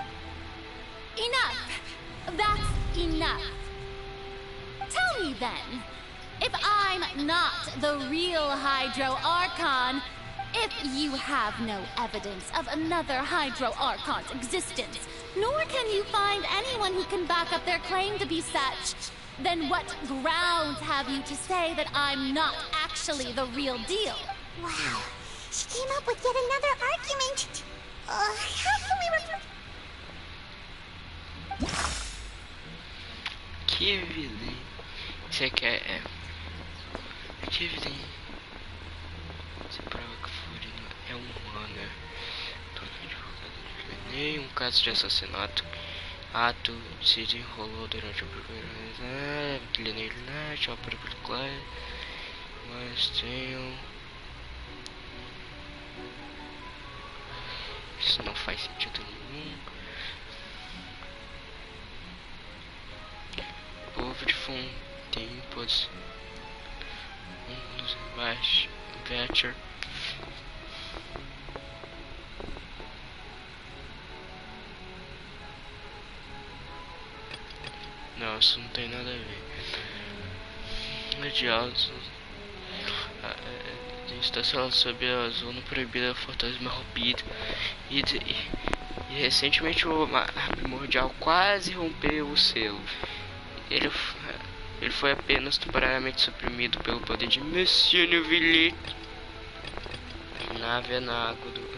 Enough. That's enough. Tell me then, if I'm not the real Hydro Archon, if you have no evidence of another Hydro Archon's existence, nor can you find anyone who can back up their claim to be such, then what grounds have you to say that I'm not actually the real deal? Wow, she came up with yet another argument. How can we Que evidente. Isso aqui é... Que evidente. Você prova que Florina é humana. Em um caso de assassinato, ato se desenrolou durante o primeiro Linear ópera particular, mas tenho... Isso não faz sentido nenhum. O povo de Fontaine pôs um dos rivais, Vetcher. Não, isso não tem nada a ver. Adiados. Está falando sobre a zona proibida da Fortaleza Marrompida. E recentemente o Primordial quase rompeu o selo. Ele foi apenas temporariamente suprimido pelo poder de Monsieur Neuvillette. A nave é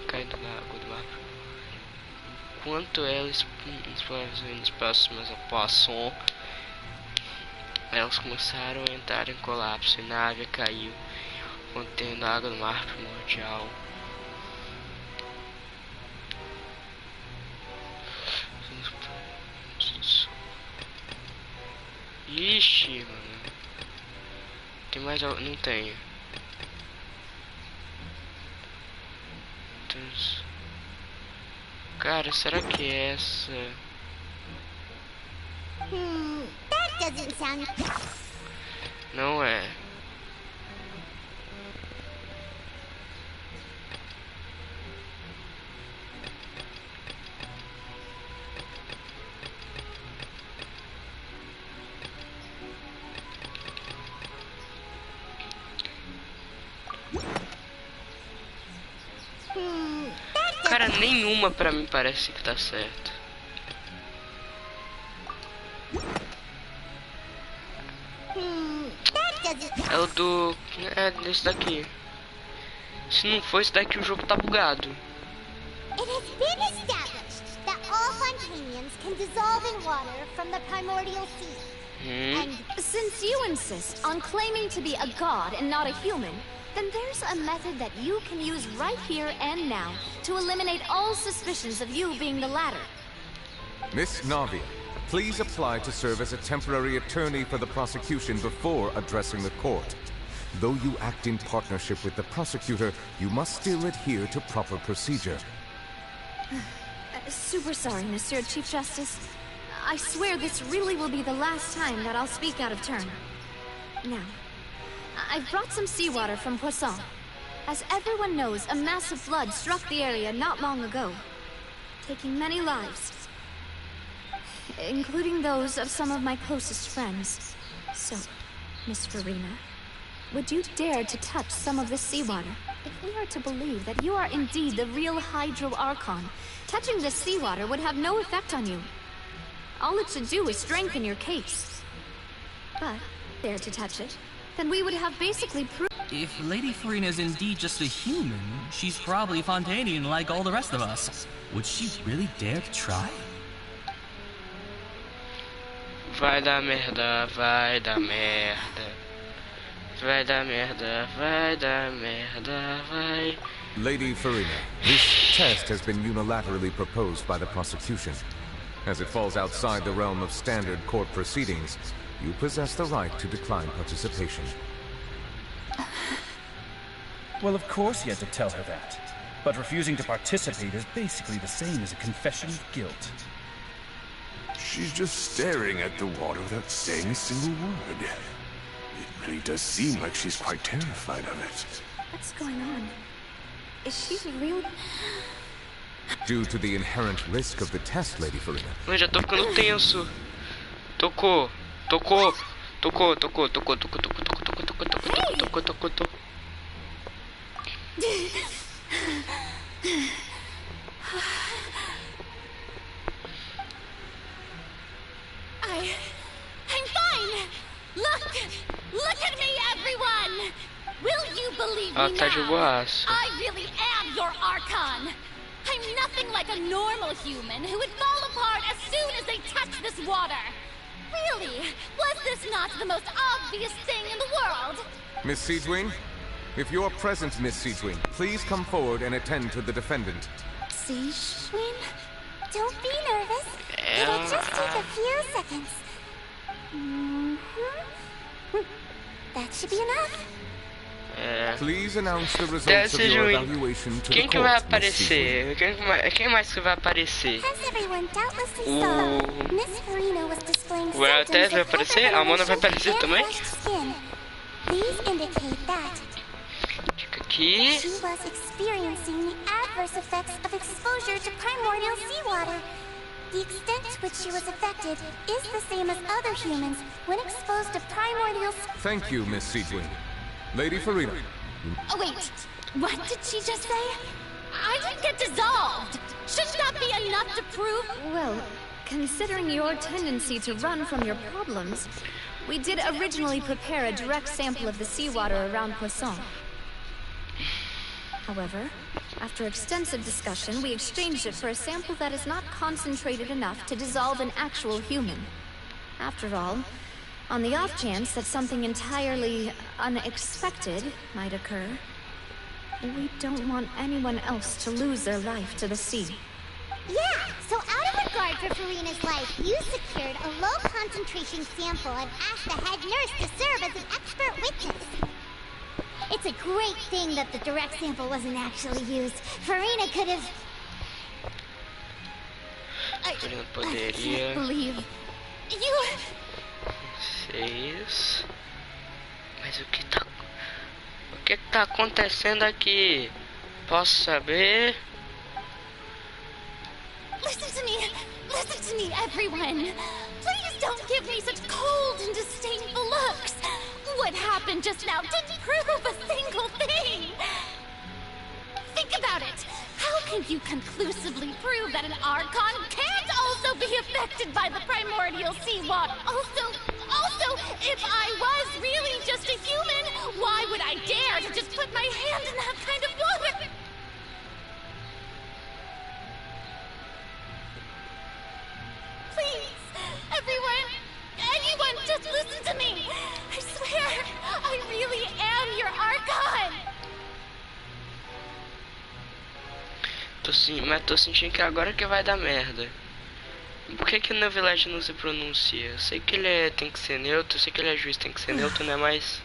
caindo na água do mar. Enquanto ela explorava as próximas a Poisson, elas começaram a entrar em colapso e a nave caiu, contendo a água do mar primordial. Ixi, mano. Tem mais algo? Não tenho. Cara, será que é essa? That doesn't sound... Não é. Cara, nenhuma pra mim parece que tá certo. É o do... É desse daqui. Se não for esse daqui, o jogo tá bugado. It has been established that all Fontainians can dissolve in water from the primordial sea. And since you insist on claiming to be a god and not a human, then there's a method that you can use right here and now to eliminate all suspicions of you being the latter. Miss Navia, please apply to serve as a temporary attorney for the prosecution before addressing the court. Though you act in partnership with the prosecutor, you must still adhere to proper procedure. Super sorry, Monsieur Chief Justice. I swear this really will be the last time that I'll speak out of turn. Now, I've brought some seawater from Poisson. As everyone knows, a massive flood struck the area not long ago, taking many lives, including those of some of my closest friends. So, Miss Farina, would you dare to touch some of this seawater? If we are to believe that you are indeed the real Hydro Archon, touching this seawater would have no effect on you. All it should do is strengthen your case. But, dare to touch it, then we would have basically proved... If Lady Farina is indeed just a human, she's probably Fontainian like all the rest of us. Would she really dare to try? Vai dar merda, vai dar merda. Vai dar merda, vai dar merda, vai. Lady Farina, this test has been unilaterally proposed by the prosecution. As it falls outside the realm of standard court proceedings, you possess the right to decline participation. Well, of course he had to tell her that. But refusing to participate is basically the same as a confession of guilt. She's just staring at the water without saying a single word. It really does seem like she's quite terrified of it. What's going on? Is she real? Due to the inherent risk of the test, Lady Farina. Eu já tô ficando tenso. Tocou, tocou, tocou, tocou, tocou, tocou, tocou, tocou, tocou, tocou, tocou, tocou, tocou, tocou. I'm fine! Look at me, everyone! Will you believe me Tá de now? boaço. I really am your Archon! I'm nothing like a normal human who would fall apart as soon as they touch this water! Really? Was this not the most obvious thing in the world? Miss Siegewing? If you're present, Miss Siegewing, please come forward and attend to the defendant. Siegewing? Don't be nervous. It'll just take a few seconds. That should be enough. Please announce the results of your evaluation to the Quem que vai court, aparecer? Quem mais que vai aparecer? As everyone doubtlessly saw, Miss Farina was displaying O Até vai aparecer? A Mona vai aparecer também? skin. These indicate that Aqui. she was experiencing the adverse effects of exposure to primordial seawater. The extent to which she was affected is the same as other humans when exposed to primordial... Thank you, Miss Siegewing. Lady Farina. Oh, wait. What did she just say? I didn't get dissolved. Shouldn't that be enough to prove? Well, considering your tendency to run from your problems, we did originally prepare a direct sample of the seawater around Poisson. However, after extensive discussion, we exchanged it for a sample that is not concentrated enough to dissolve an actual human. After all, on the off chance that something entirely unexpected might occur, we don't want anyone else to lose their life to the sea. Yeah, so out of regard for Farina's life, you secured a low-concentration sample and asked the head nurse to serve as an expert witness. It's a great thing that the direct sample wasn't actually used. Farina could have... I can't believe... You... Mas o que tá acontecendo aqui? Posso saber? Listen to me, everyone. Please don't give me such cold and disdainful looks. What happened just now didn't prove a single thing. Think about it. How can think you conclusively prove that an Archon can't also be affected by the primordial seawater? Also, if I was really just a human, why would I dare to just put my hand in that kind of water? Please, anyone, just listen to me. I swear, I really am your Archon. Mas tô sentindo que agora que vai dar merda. Por que o Novelete não se pronuncia? Eu sei que ele tem que ser neutro, eu sei que ele é juiz, tem que ser neutro, né? Mas...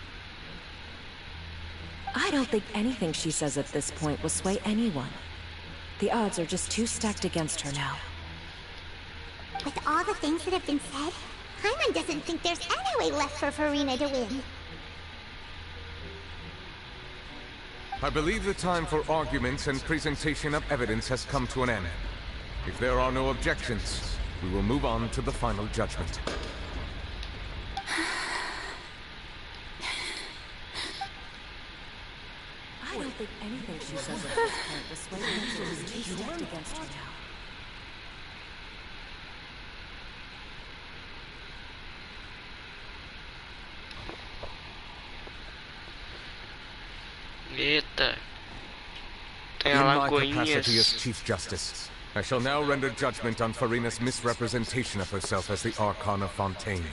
I don't think anything she says at this point will sway anyone. The odds are just too stacked against her now. With all the things that have been said, Paimon doesn't think there's any way left for Furina to win. I believe the time for arguments and presentation of evidence has come to an end. If there are no objections, we will move on to the final judgment. I don't think anything she says at this point will sway her. She's too stacked against her now. Eita. Tem In my alagoinhas. capacity as Chief Justice, I shall now render judgment on Furina's misrepresentation of herself as the Archon of Fontaine.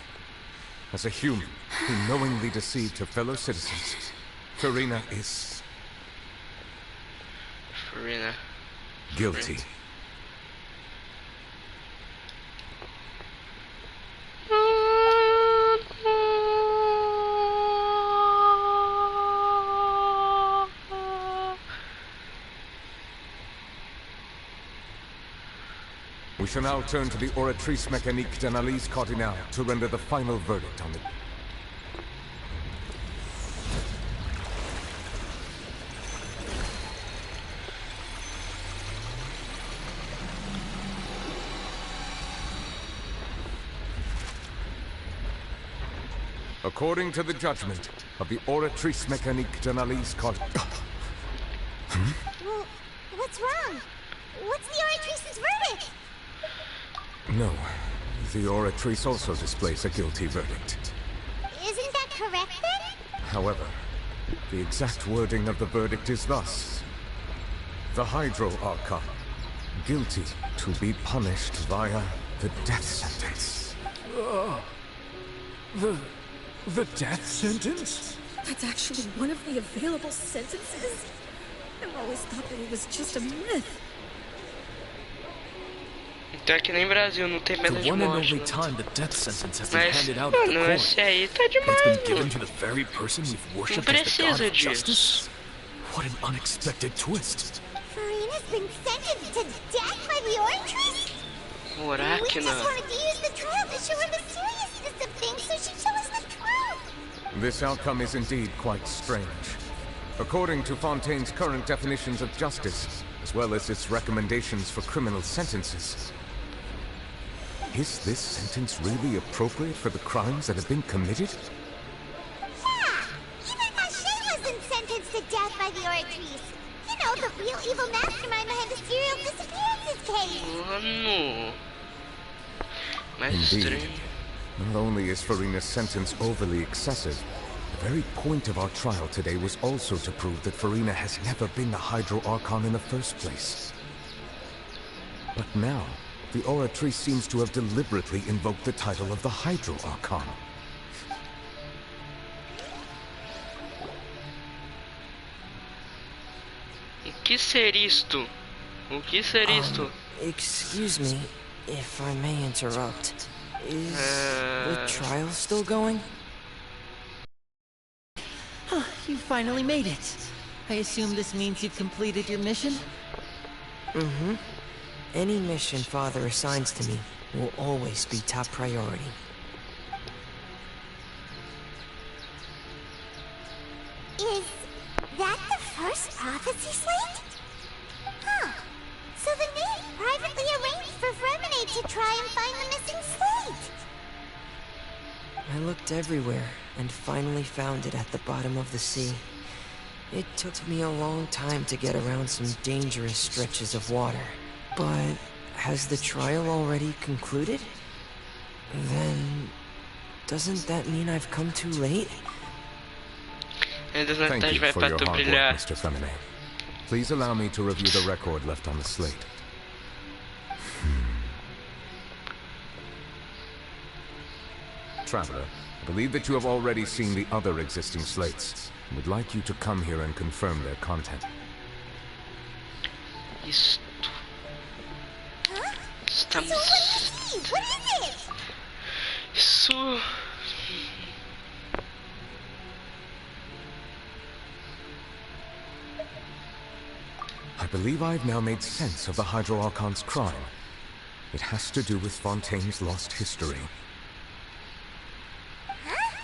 As a human who knowingly deceived her fellow citizens, Furina is... guilty. We shall now turn to the Oratrice Mécanique d'Analyse Cardinale to render the final verdict on it. According to the judgment of the Oratrice Mécanique d'Analyse Cardinale... Well, what's wrong? What's the Oratrice's verdict? No. The Oratrice also displays a guilty verdict. Isn't that correct then? However, the exact wording of the verdict is thus. The Hydro Archon, guilty to be punished via the death sentence. The death sentence? That's actually one of the available sentences? I've always thought that it was just a myth. Então é que nem Brasil, não tem pena de morte. Only time the death sentence has been Mas, handed out at the mano, court. esse aí tá demais, It's been mano. given to the very person we've Não worshipped as the god precisa of justice. disso. What an unexpected twist. Furina's been sentenced to death by the Oratrice? We just wanted to use the trial to show her the seriousness of things, so she'd tell us the truth. This outcome is indeed quite strange. According to Fontaine's current definitions of justice, as well as its recommendations for criminal sentences, is this sentence really appropriate for the crimes that have been committed? Yeah! Even Cachet wasn't sentenced to death by the Oratrice. You know, the real evil mastermind behind the serial disappearances case. Mano. Mas Indeed. estranho. Not only is Furina's sentence overly excessive, the very point of our trial today was also to prove that Furina has never been the Hydro Archon in the first place. But now, the Oratrice seems to have deliberately invoked the title of the Hydro Archon. O que ser isto? O que ser isto? Excuse me, if I may interrupt. Is the trial still going? Huh, you finally made it. I assume this means you've completed your mission? Mm-hmm. Any mission Father assigns to me will always be top priority. Is that the first prophecy slate? Huh. So the Knave privately arranged for Fremenade to try and find the missing slate. I looked everywhere and finally found it at the bottom of the sea. It took me a long time to get around some dangerous stretches of water. But has the trial already concluded? Then doesn't that mean I've come too late? Thank you for your hard work, Mr. Feminine. Please allow me to review the record left on the slate. Traveler, I believe that you have already seen the other existing slates. I would like you to come here and confirm their content. Isto. Estamos... What is it? Isso... I believe I've now made sense of the Hydro Archon's crime. It has to do with Fontaine's lost history. Huh?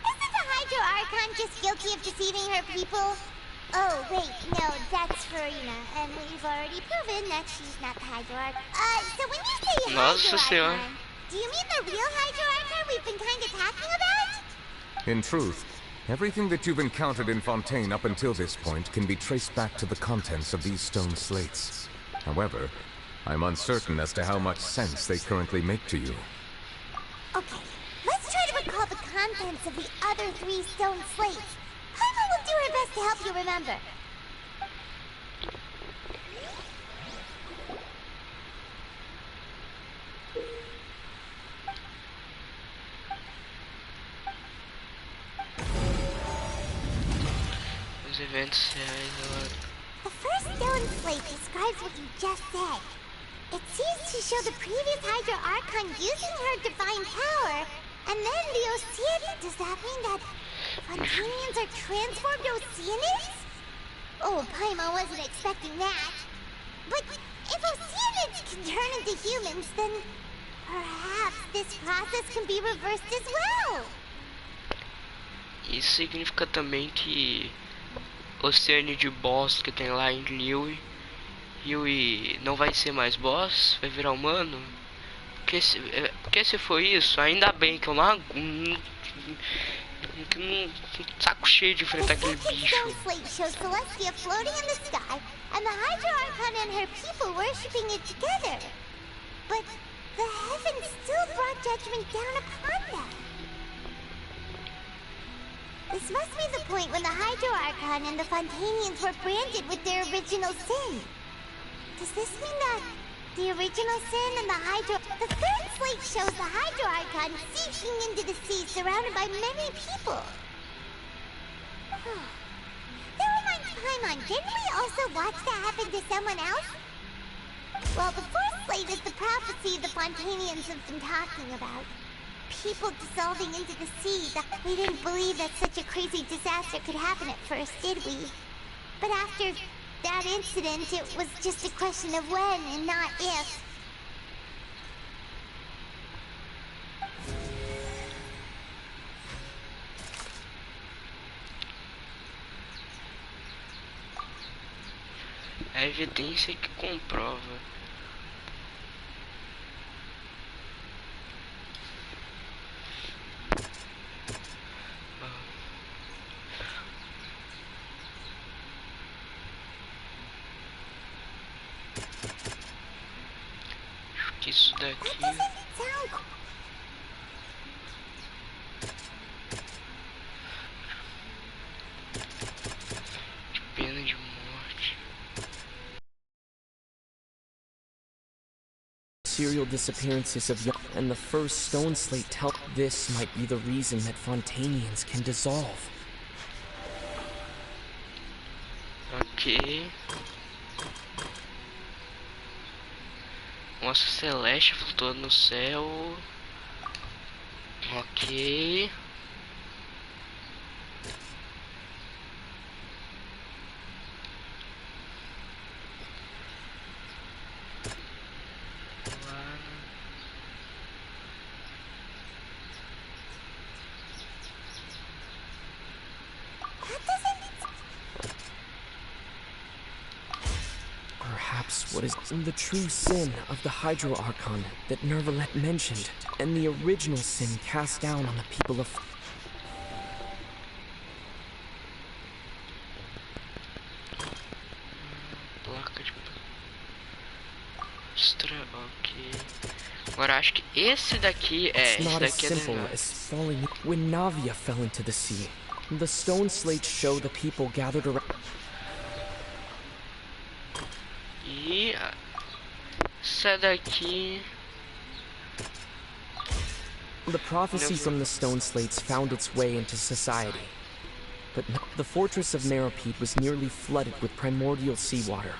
Isn't the Hydro Archon just guilty of deceiving her people? Oh, wait, no, that's Farina, and we've already proven that she's not the Hydro Archon. So when you say Hydro Archon, do you mean the real Hydro Archon we've been kind of talking about? In truth, everything that you've encountered in Fontaine up until this point can be traced back to the contents of these stone slates. However, I'm uncertain as to how much sense they currently make to you. Okay, let's try to recall the contents of the other 3 stone slates. Paima will do her best to help you remember. The first stone slate describes what you just said. It seems to show the previous Hydro Archon using her divine power, and then the Oceanids. Does that mean that Fontainians are transformed Oceanids? Oh, Paima wasn't expecting that. But if Oceanids can turn into humans, then perhaps this process can be reversed as well. Isso significa também que Oceanid boss que tem lá em Liyue não vai ser mais boss, vai virar humano. Porque se for isso, ainda bem que eu não saco cheio de enfrentar aquele bicho. Slate shows Celestia floating in the sky, and the Hydro Archon and her people worshipping it together. But the heavens still brought judgment down upon them. This must be the point when the Hydro Archon and the Fontainians were branded with their original sin. Does this mean that the original sin and the Hydro... The third slate shows the Hydro Archon seeping into the sea surrounded by many people. That reminds Paimon, didn't we also watch that happen to someone else? Well, the fourth slate is the prophecy the Fontainians have been talking about. People dissolving into the sea. We didn't believe that such a crazy disaster could happen at first, did we? But after that incident, it was just a question of when and not if. A evidência que comprova. Isso daqui. De pena de morte. Serial disappearances of young, and the first stone slate tell this might be the reason that Fontainians can dissolve. Ok. Mostra celeste flutuando no céu. Ok. Perhaps what is the true sin of the Hydro Archon that Nervalet mentioned, and the original sin cast down on the people of... Agora acho que esse daqui It's not as esse daqui simple as falling. When Navia fell into the sea, the stone slates show the people gathered around. E essa daqui. The prophecy from the stone slates found its way into society. But the fortress of Meropide was nearly flooded with primordial seawater.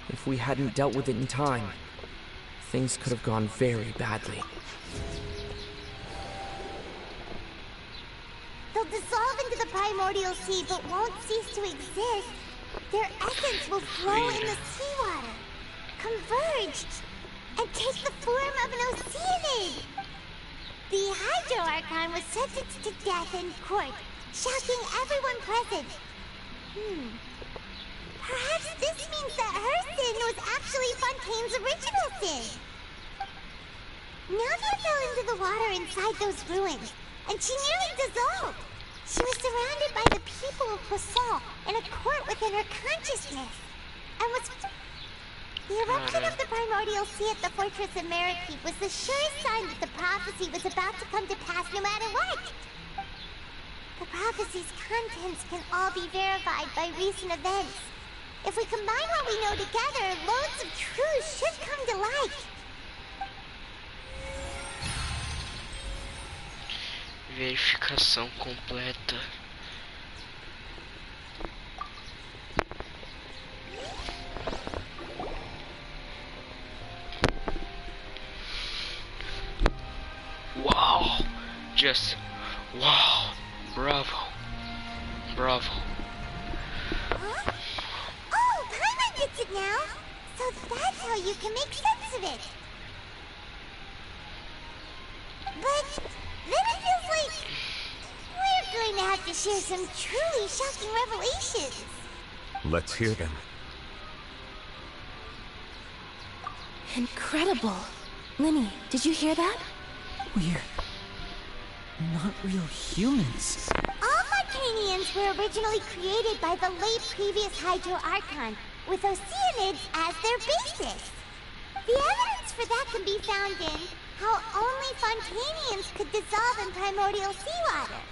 If we hadn't dealt with it in time, things could have gone very badly. They'll dissolve into the primordial sea but won't cease to exist. Their essence will flow in the seawater, converge, and take the form of an Oceanid. The Hydro Archon was sentenced to death in court, shocking everyone present. Perhaps this means that her sin was actually Fontaine's original sin. Navia fell into the water inside those ruins, and she nearly dissolved. She was surrounded by the people of Poisson in a court within her consciousness, and was... The eruption of the primordial sea at the fortress of Meropide was the surest sign that the prophecy was about to come to pass no matter what. The prophecy's contents can all be verified by recent events. If we combine what we know together, loads of truths should come to light. Verificação completa. Wow! Just wow! Bravo! Bravo! Huh? Oh, Paimon gets it now! So that's how you can make sense of it. But then it feels like we're going to have to share some truly shocking revelations. Let's hear them. Incredible. Linny, did you hear that? We're not real humans. All Fontainians were originally created by the late previous Hydro Archon, with Oceanids as their basis. The evidence for that can be found in how only Fontainians could dissolve in primordial seawater,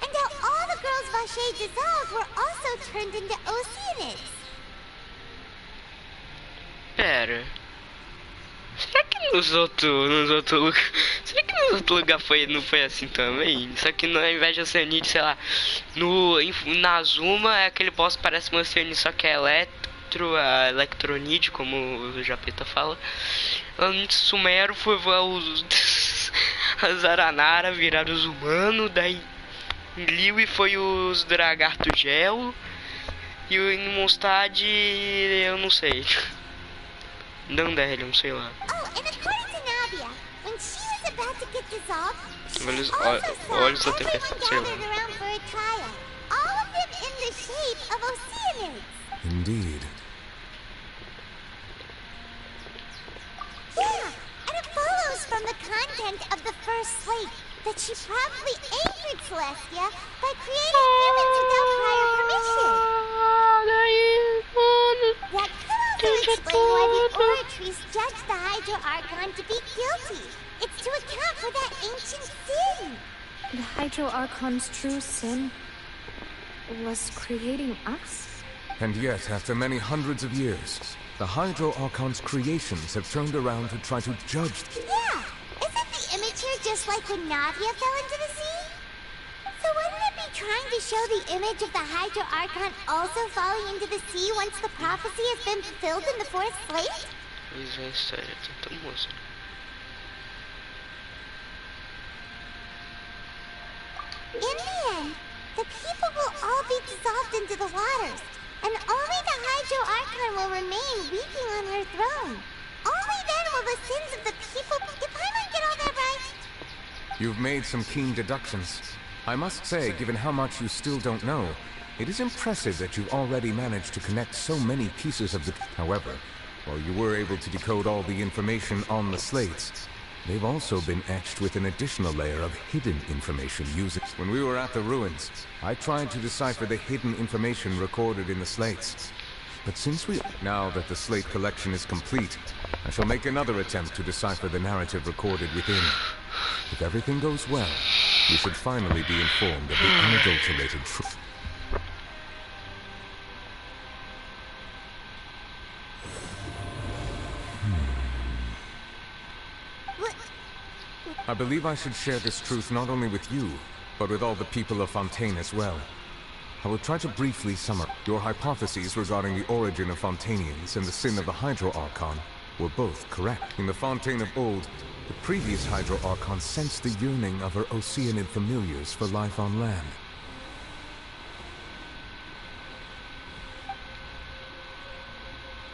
and how all the girls Vacher dissolved were also turned into Oceanids. Pera. Será que nos outros será que nos outros lugares não foi assim também? Só que ao invés de Oceanid, sei lá, na Azuma é aquele boss que parece um Oceanid, só que é Electronid, como o Japeta fala. Antes Sumero foi os Aranara viraram os humanos, daí Liwi foi os Dragarto Gel e o Mondstadt eu não sei. Dandelion, sei lá. Oh, and according to Navia, when she was about to get dissolved, she also saw everyone gathered around for a trial. All of them in the shape of Oceanids. Indeed. Yeah, and it follows from the content of the first slate that she probably angered Celestia by creating humans without prior permission. That could also explain why the Oratrice judged the Hydro Archon to be guilty. It's to account for that ancient sin. The Hydro Archon's true sin was creating us? And yet, after many hundreds of years, the Hydro Archon's creations have turned around to try to judge. Yeah, isn't the image here just like when Navia fell into the sea? So wouldn't it be trying to show the image of the Hydro Archon also falling into the sea once the prophecy has been fulfilled in the fourth slate? In the end, the people will all be dissolved into the waters, and only the Hydro Archon will remain weeping on her throne. Only then will the sins of the people... Did Paimon get all that right? You've made some keen deductions. I must say, given how much you still don't know, it is impressive that you've already managed to connect so many pieces of the... However, while you were able to decode all the information on the slates, they've also been etched with an additional layer of hidden information using... When we were at the ruins, I tried to decipher the hidden information recorded in the slates. But now that the slate collection is complete, I shall make another attempt to decipher the narrative recorded within. If everything goes well, we should finally be informed of the unadulterated truth. I believe I should share this truth not only with you, but with all the people of Fontaine as well. I will try to briefly sum up. Your hypotheses regarding the origin of Fontainians and the sin of the Hydro Archon were both correct. In the Fontaine of old, the previous Hydro Archon sensed the yearning of her Oceanid familiars for life on land.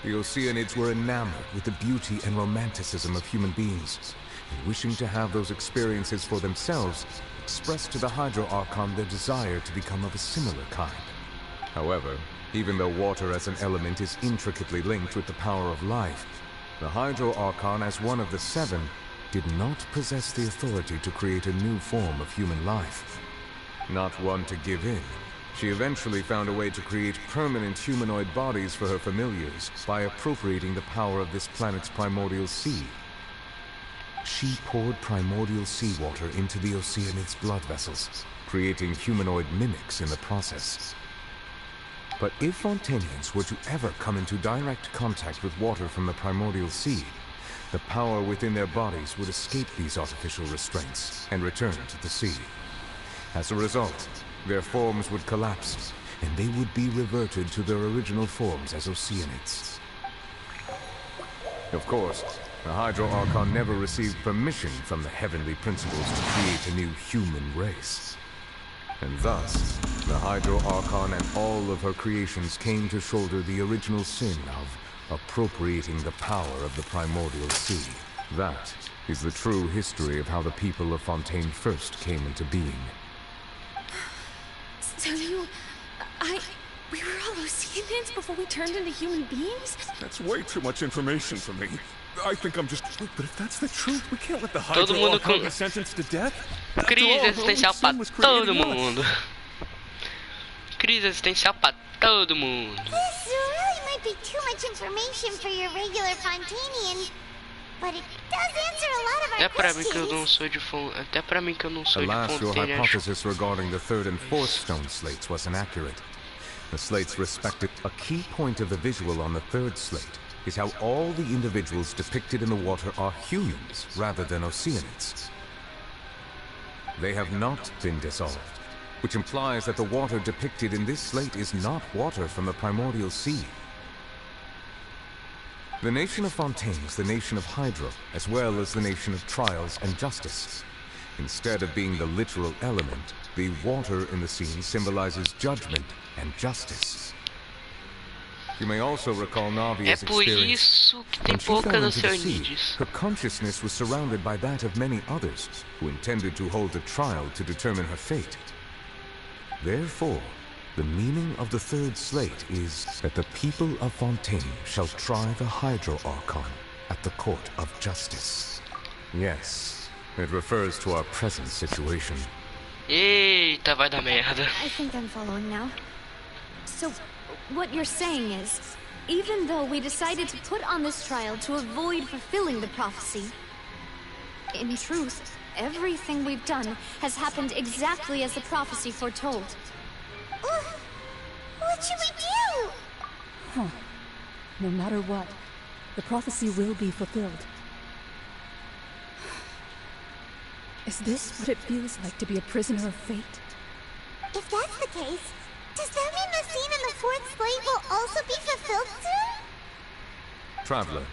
The Oceanids were enamored with the beauty and romanticism of human beings, and wishing to have those experiences for themselves, expressed to the Hydro Archon their desire to become of a similar kind. However, even though water as an element is intricately linked with the power of life, the Hydro Archon, as one of the seven, did not possess the authority to create a new form of human life. Not one to give in, she eventually found a way to create permanent humanoid bodies for her familiars by appropriating the power of this planet's primordial sea. She poured primordial seawater into the Oceanid's blood vessels, creating humanoid mimics in the process. But if Fontainians were to ever come into direct contact with water from the primordial sea, the power within their bodies would escape these artificial restraints and return to the sea. As a result, their forms would collapse, and they would be reverted to their original forms as Oceanids. Of course, the Hydro Archon never received permission from the heavenly principles to create a new human race. And thus, the Hydro Archon and all of her creations came to shoulder the original sin of appropriating the power of the primordial sea. That is the true history of how the people of Fontaine first came into being. So we were all Oceanids before we turned into human beings? That's way too much information for me. I think I'm just... Wait, but if that's the truth, we can't let the Hydro Archon be sentenced to death. Crise existencial pra todo mundo. Crise existencial pra todo mundo. This really might be too much information for your regular Fontainian, but it does answer a lot of our questions. Até pra mim que eu não sou de Alas, your Fontaine. hypothesis regarding the third and fourth stone slates was inaccurate. The slates respected a key point of the visual on the third slate is how all the individuals depicted in the water are humans rather than Oceanids. They have not been dissolved, which implies that the water depicted in this slate is not water from the primordial sea. The nation of Fontaine is the nation of Hydro, as well as the nation of trials and justice. Instead of being the literal element, the water in the scene symbolizes judgment and justice. You may also recall Navia's experience. When she fell into the sea, her consciousness was surrounded by that of many others who intended to hold a trial to determine her fate. Therefore, the meaning of the third slate is that the people of Fontaine shall try the Hydro Archon at the court of justice. Yes, it refers to our present situation. Eita, vai dar merda. I think I'm following now. So, what you're saying is, even though we decided to put on this trial to avoid fulfilling the prophecy, in truth, everything we've done has happened exactly as the prophecy foretold. What should we do? Huh. No matter what, the prophecy will be fulfilled. Is this what it feels like to be a prisoner of fate? If that's the case, does that mean the scene in the fourth slate will also be fulfilled soon? Traveler,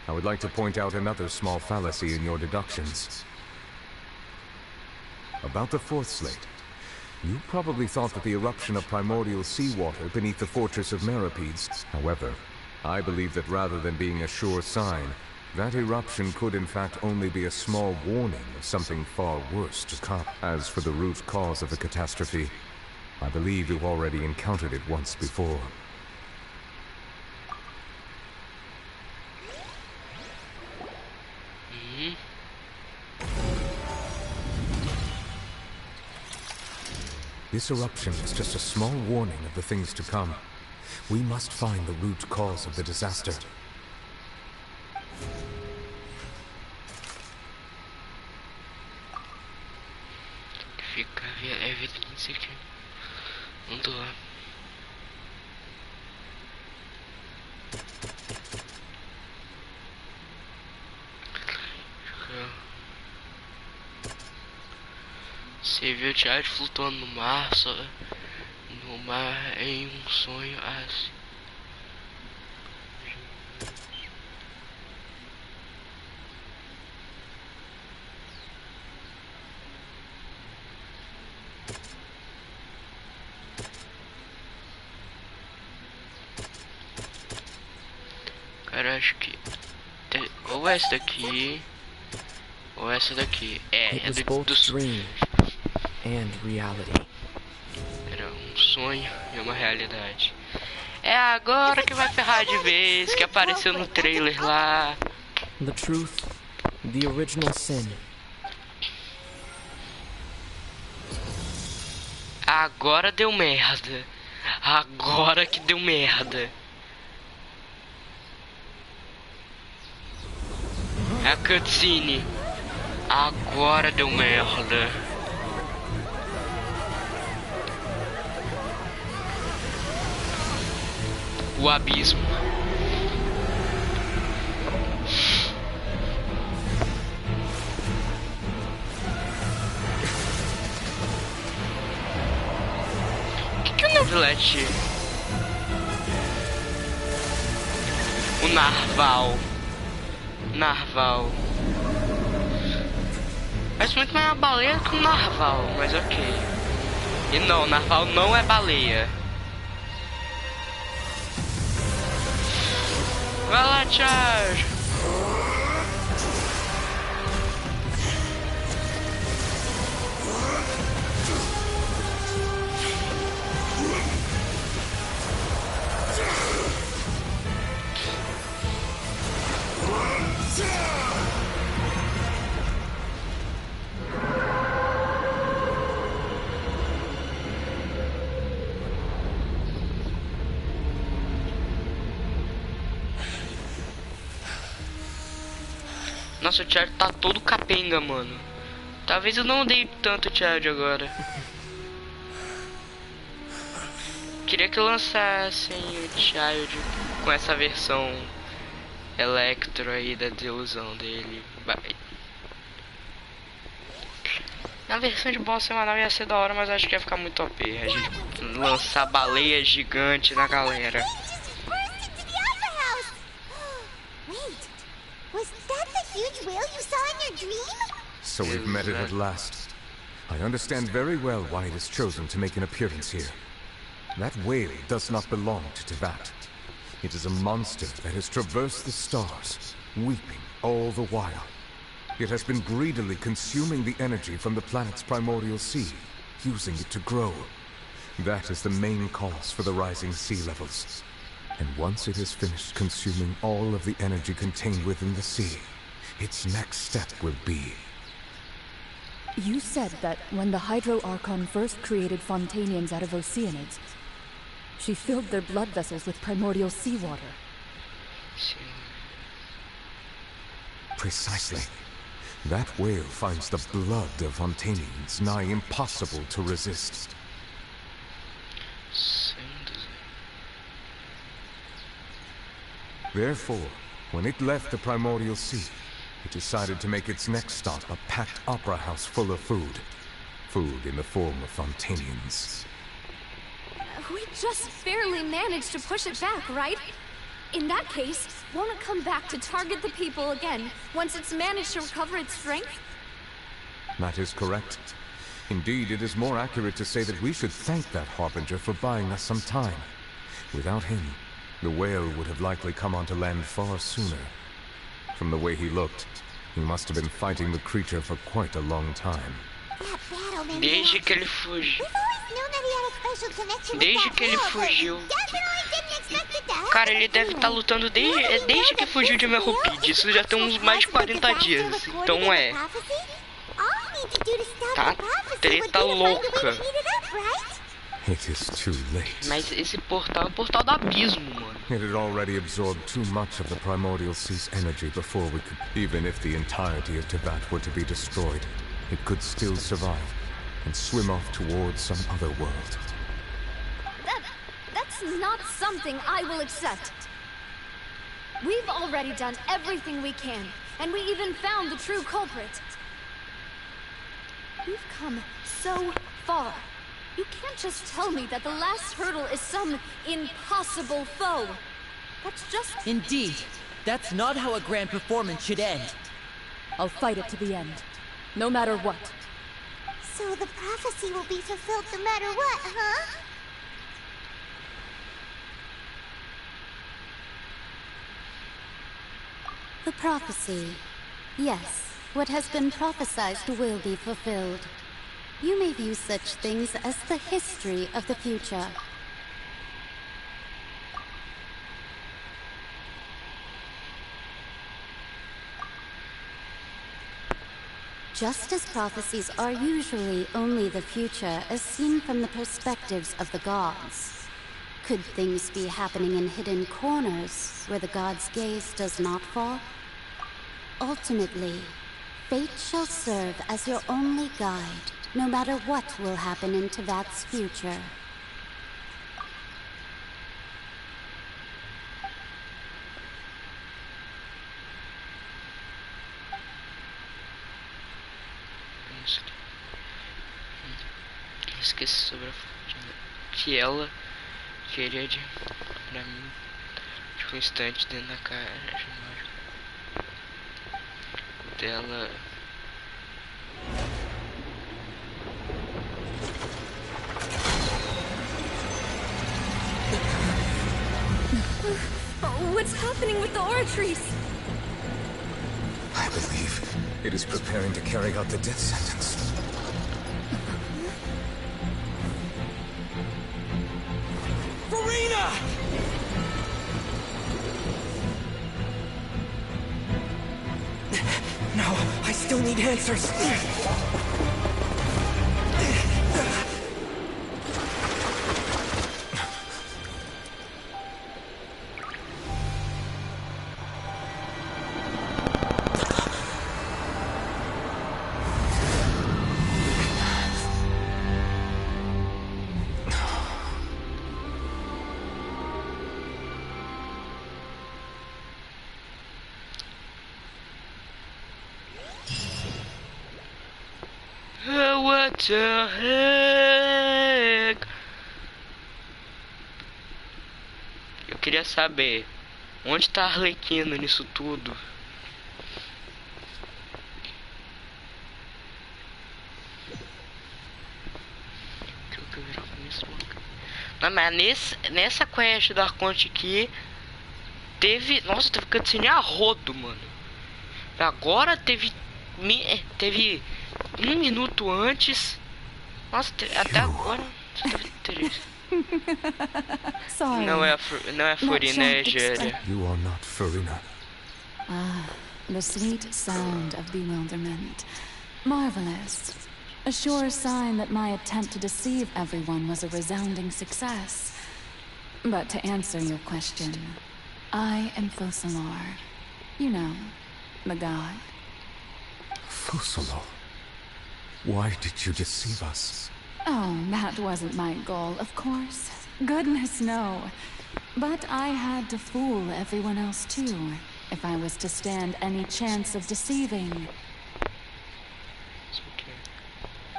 I would like to point out another small fallacy in your deductions. About the fourth slate, you probably thought that the eruption of primordial seawater beneath the fortress of Meripedes. However, I believe that rather than being a sure sign, that eruption could in fact only be a small warning of something far worse to come. As for the root cause of the catastrophe, I believe you've already encountered it once before. This eruption is just a small warning of the things to come. we must find the root cause of the disaster. Fica a evidência aqui. Vamos lá. Você viu o Chad flutuando no mar, só no mar em um sonho assim. Cara, acho que ou essa daqui ou essa daqui. É do dream and reality. Era um sonho e uma realidade. É agora que vai ferrar de vez, que apareceu no trailer lá. The truth, the original sin. Agora deu merda. Agora que deu merda. É a cutscene. Agora deu merda. O abismo. Que é o Novelete? O narval. Narval. Parece muito mais uma baleia que um narval, mas ok. E não, narval não é baleia. Vai lá, Charge! Nossa, o Chad tá todo capenga, mano. Talvez eu não dei tanto Chad agora. Queria que lançassem o Child com essa versão Electro aí da desilusão dele. Na versão de boss semanal ia ser da hora, mas acho que ia ficar muito OP. A gente lançar baleia gigante na galera. Huge whale you saw in your dream? So we've met it at last. I understand very well why it has chosen to make an appearance here. That whale does not belong to Tivat. It is a monster that has traversed the stars, weeping all the while. It has been greedily consuming the energy from the planet's primordial sea, using it to grow. That is the main cause for the rising sea levels. And once it has finished consuming all of the energy contained within the sea, its next step will be... You said that when the Hydro Archon first created Fontainians out of Oceanids, she filled their blood vessels with primordial seawater. Precisely. That whale finds the blood of Fontainians nigh impossible to resist. Therefore, when it left the primordial sea, it decided to make its next stop a packed opera house full of food. Food in the form of Fontainians. We just barely managed to push it back, right? In that case, won't it come back to target the people again, once it's managed to recover its strength? That is correct. Indeed, it is more accurate to say that we should thank that Harbinger for buying us some time. Without him, the whale would have likely come onto land far sooner. From the way he looked, he must have been fighting the creature for quite a long time. Desde que ele fugiu. Desde que ele fugiu. Cara, ele deve estar lutando desde que fugiu de Merrupid. Isso já tem uns mais de 40 dias. Então é. Tá treta louca. It is too late. Mas esse portal é o portal do abismo, mano. It had already absorbed too much of the primordial sea's energy before we could... Even if the entirety of Teyvat were to be destroyed, it could still survive and swim off towards some other world. That's not something I will accept. We've already done everything we can, and we even found the true culprit. We've come so far. You can't just tell me that the last hurdle is some impossible foe. That's just... Indeed. That's not how a grand performance should end. I'll fight it to the end, no matter what. So the prophecy will be fulfilled no matter what, huh? The prophecy. Yes, what has been prophesied will be fulfilled. You may view such things as the history of the future. Just as prophecies are usually only the future as seen from the perspectives of the gods. Could things be happening in hidden corners where the gods' gaze does not fall? Ultimately, fate shall serve as your only guide, no matter what will happen in Teyvat's future. Esqueci sobre a Fontaine, que ela queria de, pra mim, de um instante dentro da caixa mágica dela. What's happening with the oratories? I believe it is preparing to carry out the death sentence. Farina! No, I still need answers. What the heck? Eu queria saber onde tá a Arlequina nisso tudo. Não, mas nessa quest da Conte aqui teve. Nossa, teve cutscene a rodo, mano. Agora teve 1 minuto antes. Nossa, até agora teve 3. Sorry. Não é Farina, é Géria. You are not Farina. Ah, the sweet sound of bewilderment. Marvelous. A sure sign that my attempt to deceive everyone was a resounding success. But to answer your question, I am Focalor. You know, the god. Focalor? Why did you deceive us? Oh, that wasn't my goal, of course. Goodness, no. But I had to fool everyone else too, if I was to stand any chance of deceiving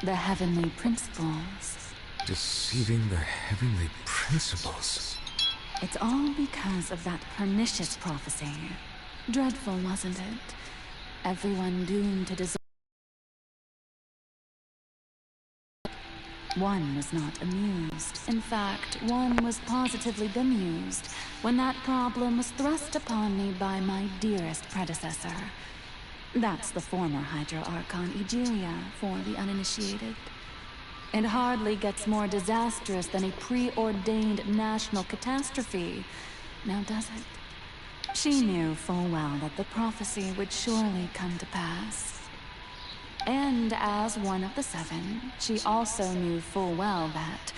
the heavenly principles. Deceiving the heavenly principles? It's all because of that pernicious prophecy. Dreadful, wasn't it? Everyone doomed to dissolve. One was not amused. In fact, one was positively bemused when that problem was thrust upon me by my dearest predecessor. That's the former Hydro Archon Egeria, for the uninitiated. It hardly gets more disastrous than a preordained national catastrophe, now does it? She knew full well that the prophecy would surely come to pass. And as one of the 7, she also knew full well that,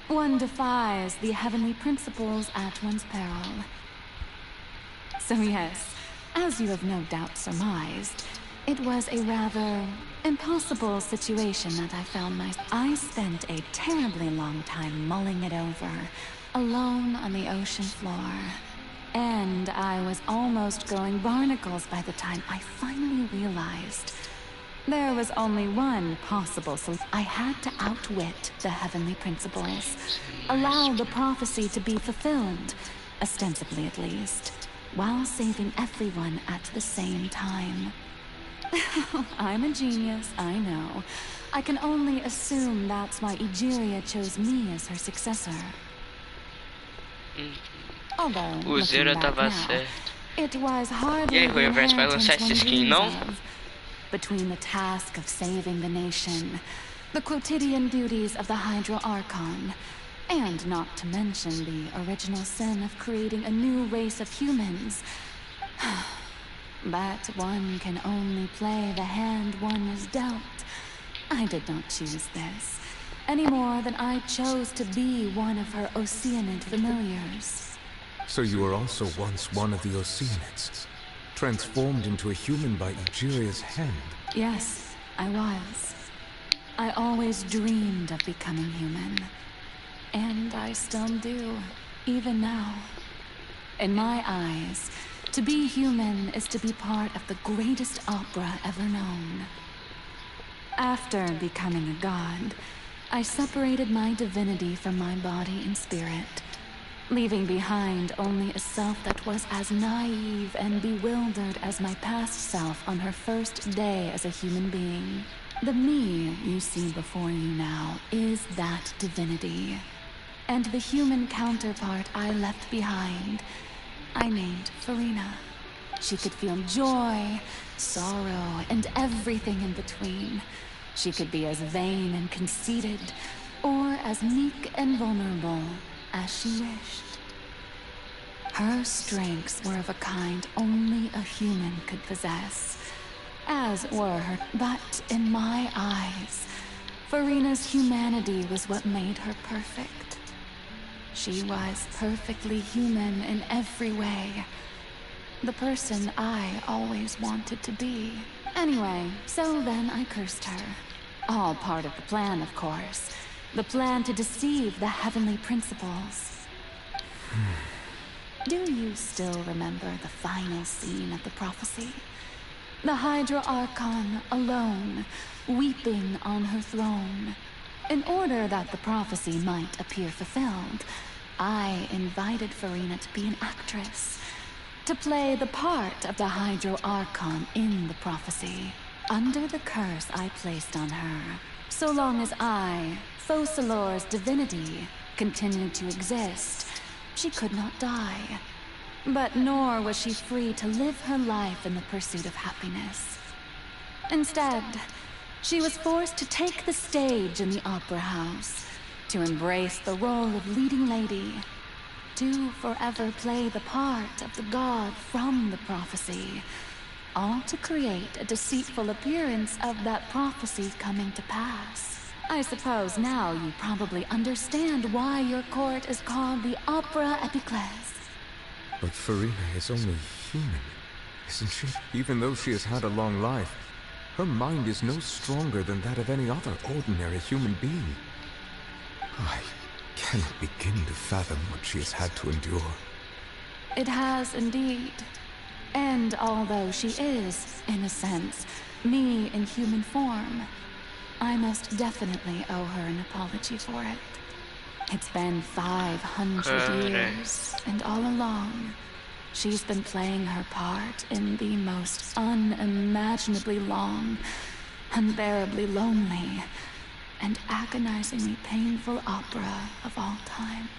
One defies the heavenly principles at one's peril. So yes, as you have no doubt surmised, it was a rather impossible situation that I found myself. I spent a terribly long time mulling it over, alone on the ocean floor. And I was almost going barnacles by the time I finally realized there was only one possible solution. I had to outwit the heavenly principles, allow the prophecy to be fulfilled, ostensibly at least, while saving everyone at the same time. I'm a genius, I know. I can only assume that's why Egeria chose me as her successor. Although, O Zero looking back tava now, certo. it was E hardly aí, the Rui, vai lançar inheritance essa one skin, dreams não? of. Between the task of saving the nation, the quotidian duties of the Hydro Archon, and not to mention the original sin of creating a new race of humans. But one can only play the hand one is dealt. I did not choose this, any more than I chose to be one of her Oceanid familiars. So you were also once one of the Oceanids, transformed into a human by Egeria's hand. Yes, I was. I always dreamed of becoming human. And I still do, even now. In my eyes, to be human is to be part of the greatest opera ever known. After becoming a god, I separated my divinity from my body and spirit, leaving behind only a self that was as naive and bewildered as my past self on her first day as a human being. The me you see before you now is that divinity. And the human counterpart I left behind, I named Farina. She could feel joy, sorrow, and everything in between. She could be as vain and conceited, or as meek and vulnerable as she wished. Her strengths were of a kind only a human could possess, as were her. But in my eyes, Farina's humanity was what made her perfect. She was perfectly human in every way. The person I always wanted to be. Anyway, so then I cursed her. All part of the plan, of course. The plan to deceive the heavenly principles. Do you still remember the final scene of the prophecy? The Hydra Archon alone, weeping on her throne. In order that the prophecy might appear fulfilled, I invited Farina to be an actress, to play the part of the Hydro Archon in the prophecy. Under the curse I placed on her, so long as I, Focalor's divinity, continued to exist, she could not die. But nor was she free to live her life in the pursuit of happiness. Instead, she was forced to take the stage in the opera house, to embrace the role of leading lady, to forever play the part of the god from the prophecy, all to create a deceitful appearance of that prophecy coming to pass. I suppose now you probably understand why your court is called the Opera Epiclese. But Farina is only human, isn't she? Even though she has had a long life, her mind is no stronger than that of any other ordinary human being. I cannot begin to fathom what she has had to endure. It has indeed. And although she is, in a sense, me in human form, I most definitely owe her an apology for it. It's been 500 years, and all along, she's been playing her part in the most unimaginably long, unbearably lonely, and agonizingly painful opera of all time.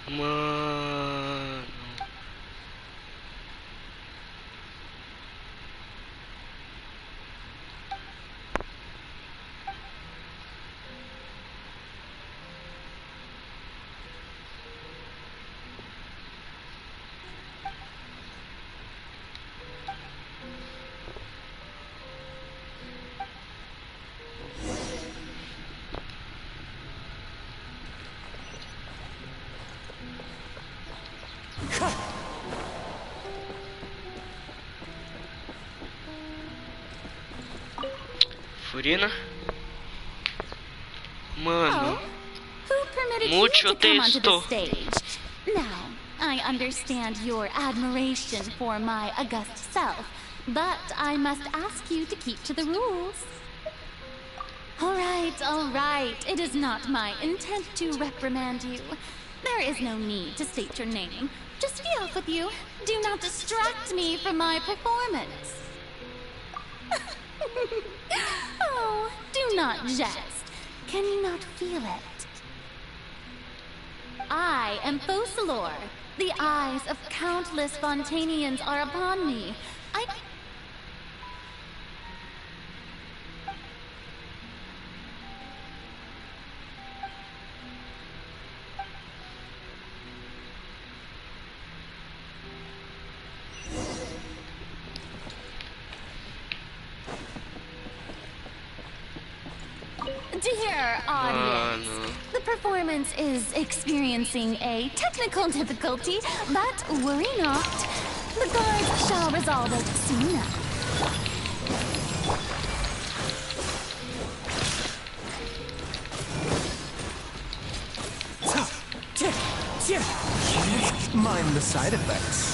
Mano. Furina. Mano. Who permitted you to come onto the stage? Now, I understand your admiration for my august self, but I must ask you to keep to the rules. All right. It is not my intent to reprimand you. There is no need to state your name. Just be off with you. Do not distract me from my performance. Oh, do not jest. Can you not feel it? I am Focalor. The eyes of countless Fontainians are upon me. Dear audience, the performance is experiencing a technical difficulty, but worry not. The guards shall resolve it soon enough. Mind the side effects.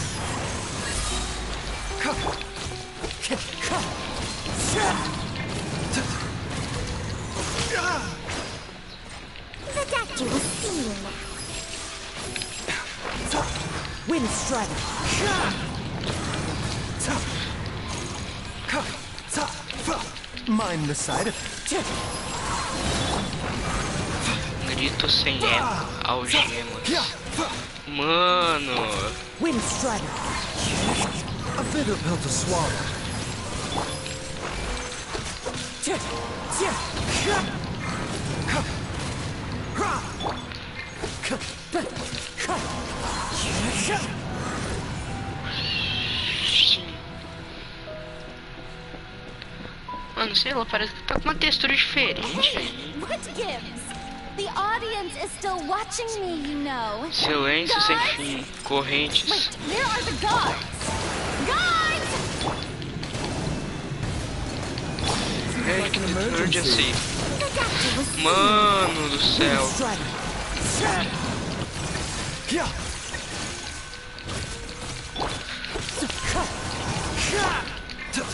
The doctor will see you now. Wind Strider. Mind the side effects. Grito sem eco, algemas. Mano. Wind Strider. A bitter pill to swallow. Mano, sei lá, parece que tá com uma textura diferente. What gives? The audience is still watching me, you know. Silêncio sem fim, correntes. Wait, there are the guards. Guards! Emergency. Mano do céu.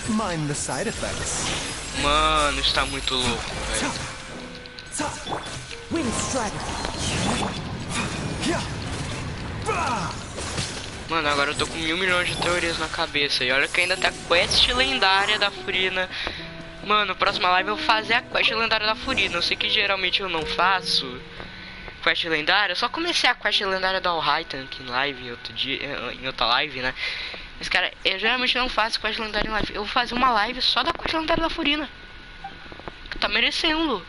Mind the side effects. Mano, está muito louco, velho. Wind Strider. Mano, agora eu tô com 1.000 milhões de teorias na cabeça. E olha que ainda tem a quest lendária da Furina. Mano, próxima live eu vou fazer a quest lendária da Furina. Eu sei que geralmente eu não faço quest lendária. Eu só comecei a quest lendária da Alhaitan aqui em live, em outra live, né? Mas, cara, eu geralmente não faço quest lendária em live. Eu vou fazer uma live só da quest lendária da Furina. Tá merecendo.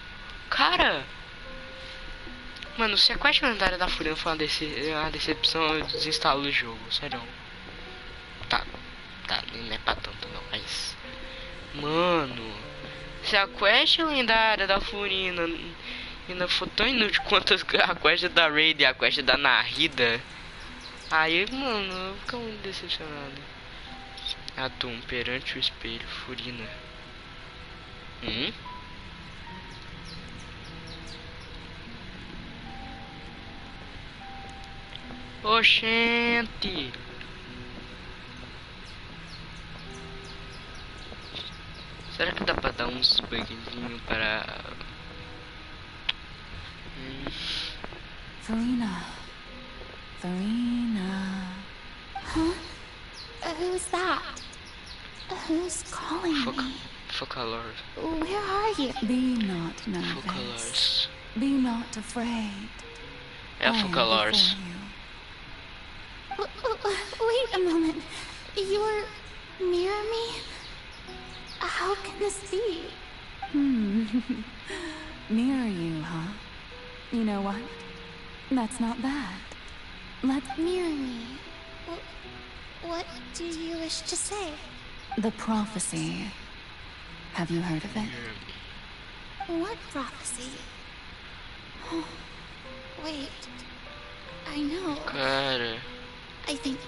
Cara. Mano, se a quest lendária da Furina for uma decepção, eu desinstalo o jogo. Sério. Tá, não é pra tanto não, mas... Mano, se a quest lendária da Furina ainda for tão inútil quanto a quest da Raid e a quest da Narida, aí, mano, eu vou ficar muito decepcionado. Atum perante o espelho, Furina. Oxente! Será que dá pra dar uns bugzinhos para... Furina. Huh? Who's that? Who's calling me? Focalor. Where are you? Be not nervous. Focalors. Be not afraid. É Focalors. Wait a moment. You're near me? How can this be? Near you, huh? You know what? That's not bad. Let's near me. What do you wish to say? The prophecy. Have you heard of it? What prophecy? Oh, wait. I know. Cara. I think.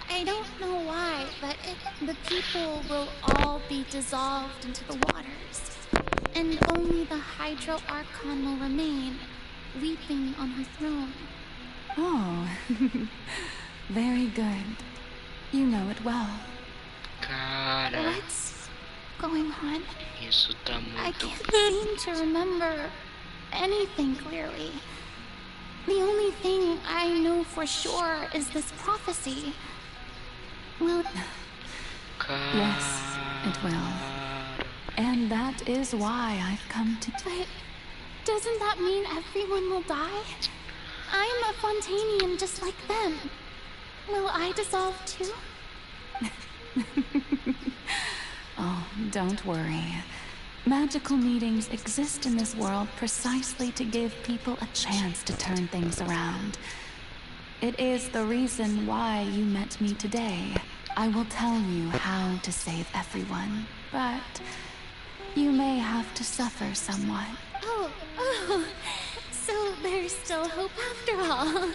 I don't know why, but the people will all be dissolved into the waters. and only the Hydro Archon will remain, weeping on her throne. Oh, very good. You know it well. Cara, What's going on? isso tá I muito. can't seem to remember anything clearly. The only thing I know for sure is this prophecy. Well, Yes, it will. And that is why I've come to... but doesn't that mean everyone will die? I'm a Fontainian just like them. Will I dissolve too? Oh, don't worry. Magical meetings exist in this world precisely to give people a chance to turn things around. It is the reason why you met me today. I will tell you how to save everyone, but you may have to suffer somewhat. Oh, so there's still hope after all.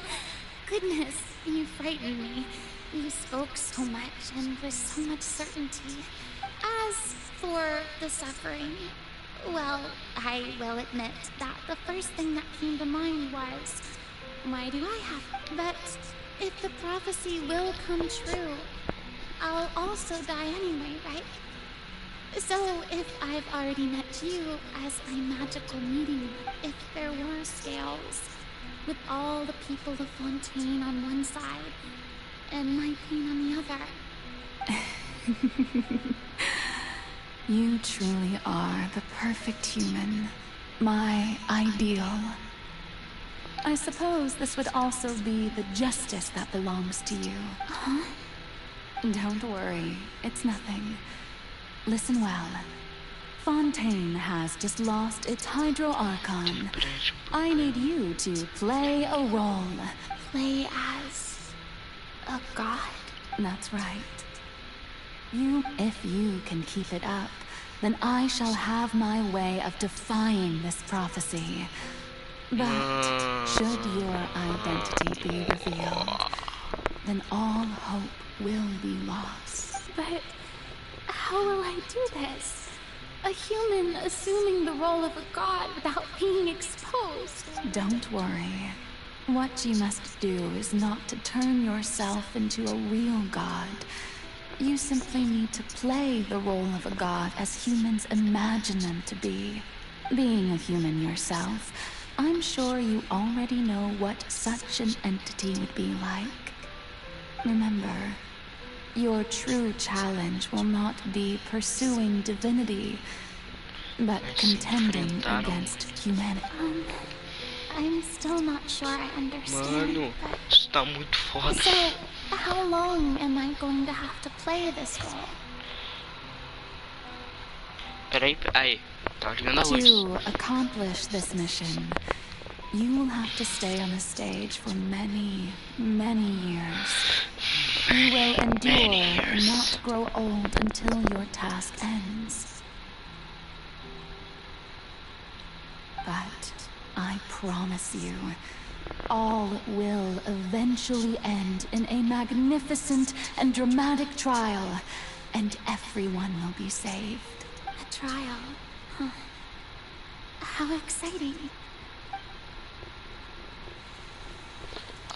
Goodness, you frightened me. You spoke so much and with so much certainty. As for the suffering, well, I will admit that the first thing that came to mind was, why do I have? But if the prophecy will come true, I'll also die anyway, right? So if I've already met you as my magical meeting, if there were scales, with all the people of Fontaine on one side, and my pain on the other. You truly are the perfect human. My ideal. I suppose this would also be the justice that belongs to you. Huh? Don't worry, it's nothing. Listen well. Fontaine has just lost its Hydro Archon. I need you to play a role. Play as a god? That's right. If you can keep it up, then I shall have my way of defying this prophecy. But should your identity be revealed, then all hope will be lost. But how will I do this? A human assuming the role of a god without being exposed. Don't worry. What you must do is not to turn yourself into a real god. You simply need to play the role of a god as humans imagine them to be. Being a human yourself, I'm sure you already know what such an entity would be like. Remember, your true challenge will not be pursuing divinity, but contending against humanity. I'm still not sure I understand. Mano, isso tá muito foda. So, how long am I going to have to play this role? Peraí, aí, tá ligando a luz. To accomplish this mission, you will have to stay on the stage for many, many years. You will endure and not grow old until your task ends. But I promise you, all will eventually end in a magnificent and dramatic trial, and everyone will be saved. A trial? Huh. How exciting.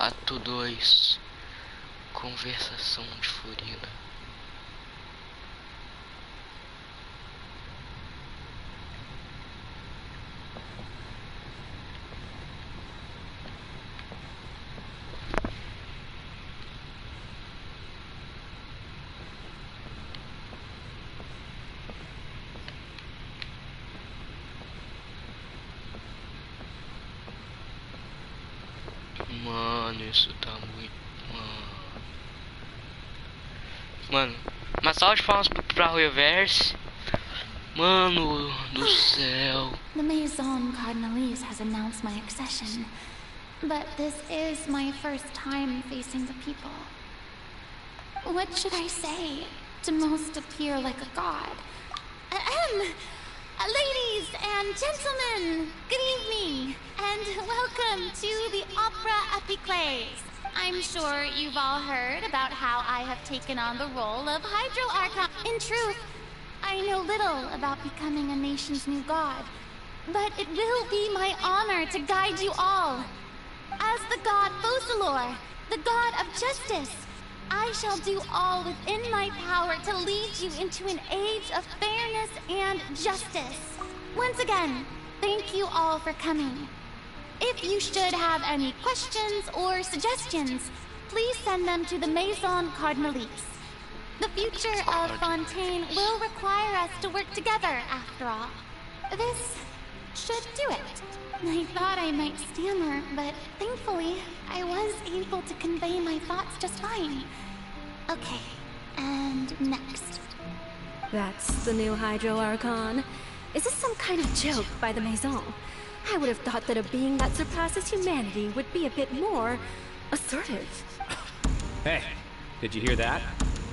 Ato 2. Conversação de Furina. Mano, isso tá muito... Mano, uma salva de palmas pra Reverse. Mano do céu. The Maison Cardinalise has announced my accession, but this is my first time facing the people. What should I say to most appear like a god? Ladies and gentlemen, good evening, and welcome to the Opera Epiclese. I'm sure you've all heard about how I have taken on the role of Hydro Archon. In truth, I know little about becoming a nation's new god, but it will be my honor to guide you all. As the god Focalor, the god of justice, I shall do all within my power to lead you into an age of fairness and justice. Once again, thank you all for coming. If you should have any questions or suggestions, please send them to the Maison Cardinalise. The future of Fontaine will require us to work together, after all. This should do it. I thought I might stammer, but thankfully, I was able to convey my thoughts just fine. Okay, and next. That's the new Hydro Archon. Is this some kind of joke by the Maison? I would have thought that a being that surpasses humanity would be a bit more assertive. Hey, did you hear that?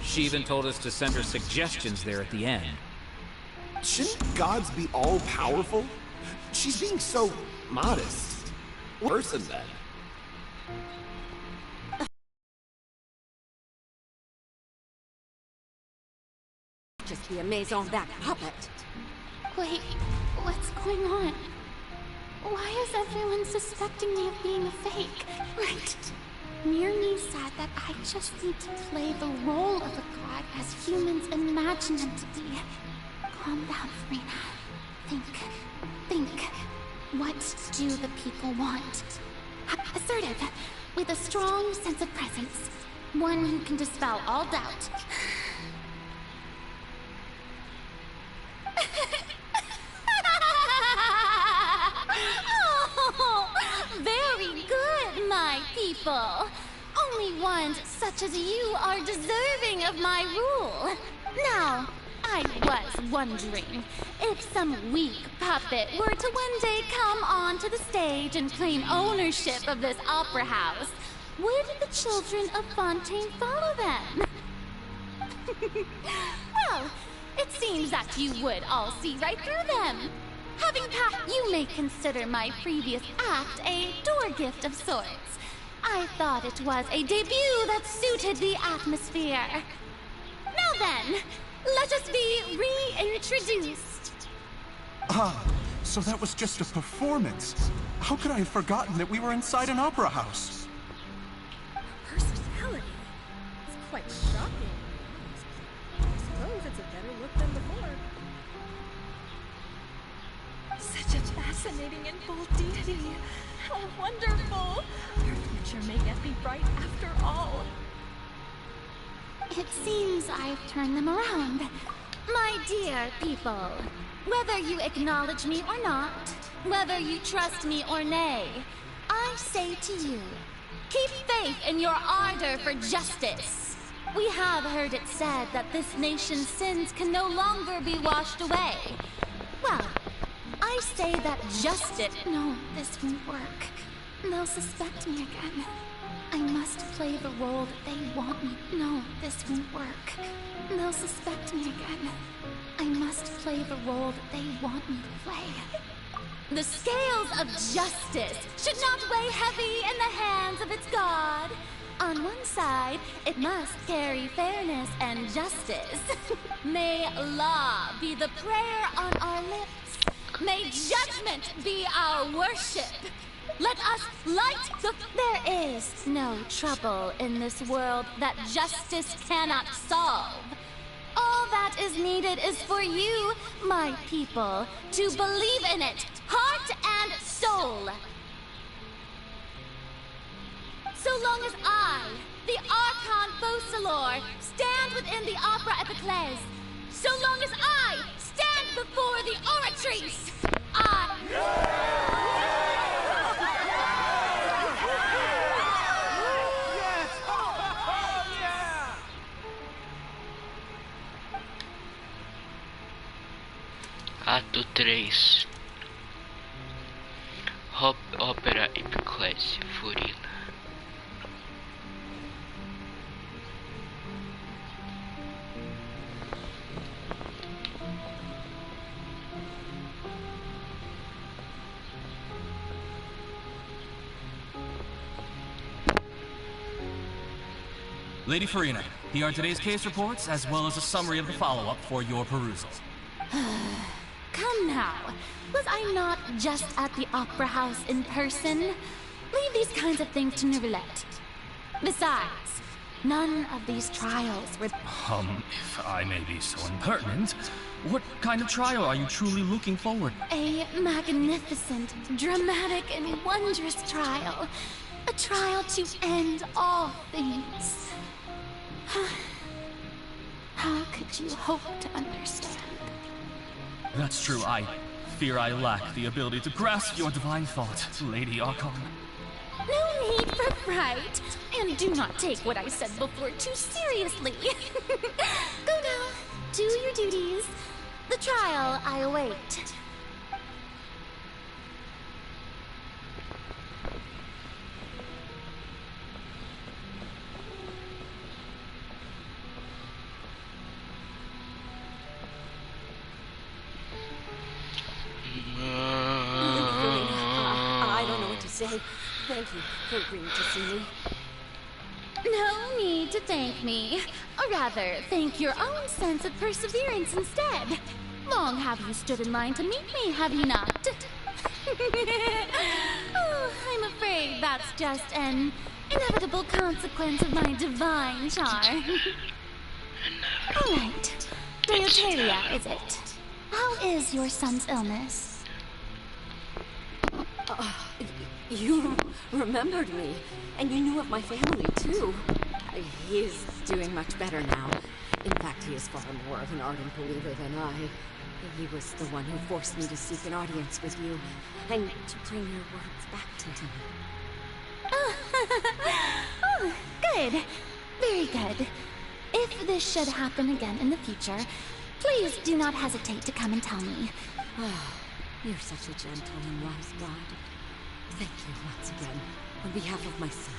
She even told us to send her suggestions there at the end. Shouldn't gods be all-powerful? She's being so modest. Worse than that. Just be amazed on that puppet. Wait, what's going on? Why is everyone suspecting me of being a fake? Right. Mirni said that I just need to play the role of a god as humans imagine them to be. Calm down, Farina. Think. What do the people want? Assertive, with a strong sense of presence. One who can dispel all doubt. Oh, very good, my people. Only ones such as you are deserving of my rule. Now, I was wondering if some weak puppet were to one day come onto the stage and claim ownership of this opera house, would the children of Fontaine follow them? Well, it seems that you would all see right through them. You may consider my previous act a door gift of sorts. I thought it was a debut that suited the atmosphere. Now then, let us be reintroduced. Ah, so that was just a performance. How could I have forgotten that we were inside an opera house? Personality? It's quite shocking. I suppose it's a better look than before. Such a fascinating and bold deity. How wonderful. Your future may yet be bright after all. It seems I've turned them around. My dear people, whether you acknowledge me or not, whether you trust me or nay, I say to you, keep faith in your ardor for justice. We have heard it said that this nation's sins can no longer be washed away. Well, I say that justice... No, this won't work. They'll suspect me again. I must play the role that they want me. No, this won't work. They'll suspect me again. I must play the role that they want me to play. The scales of justice should not weigh heavy in the hands of its god. On one side, it must carry fairness and justice. May law be the prayer on our lips. May judgment be our worship. Let us light the... There is no trouble in this world that justice cannot solve. All that is needed is for you, my people, to believe in it, heart and soul. So long as I, the Archon Focalor, stand within the Opera Epiclese, so long as I stand before the oratrice, Ato 3. Ópera Epiclese, Furina. Lady Farina, here are today's case reports, as well as a summary of the follow-up for your perusal. Come now. Was I not just at the Opera House in person? Leave these kinds of things to Neuvillette. Besides, none of these trials were... If I may be so impertinent, what kind of trial are you truly looking forward? A magnificent, dramatic, and wondrous trial. A trial to end all things. How could you hope to understand? That's true. I fear I lack the ability to grasp your divine thought, Lady Archon. No need for fright. And do not take what I said before too seriously. Go now. Do your duties. The trial I await. I don't know what to say. Thank you for agreeing to see me. No need to thank me. Or rather, thank your own sense of perseverance instead. Long have you stood in line to meet me, have you not? Oh, I'm afraid that's just an inevitable consequence of my divine charm. All right. Deoteria, is it? How is your son's illness? You remembered me, and you knew of my family, too. He is doing much better now. In fact, he is far more of an ardent believer than I. He was the one who forced me to seek an audience with you, and to bring your words back to him. Oh, good. Very good. If this should happen again in the future, please do not hesitate to come and tell me. You're such a gentle and wise God. Thank you once again, on behalf of my son.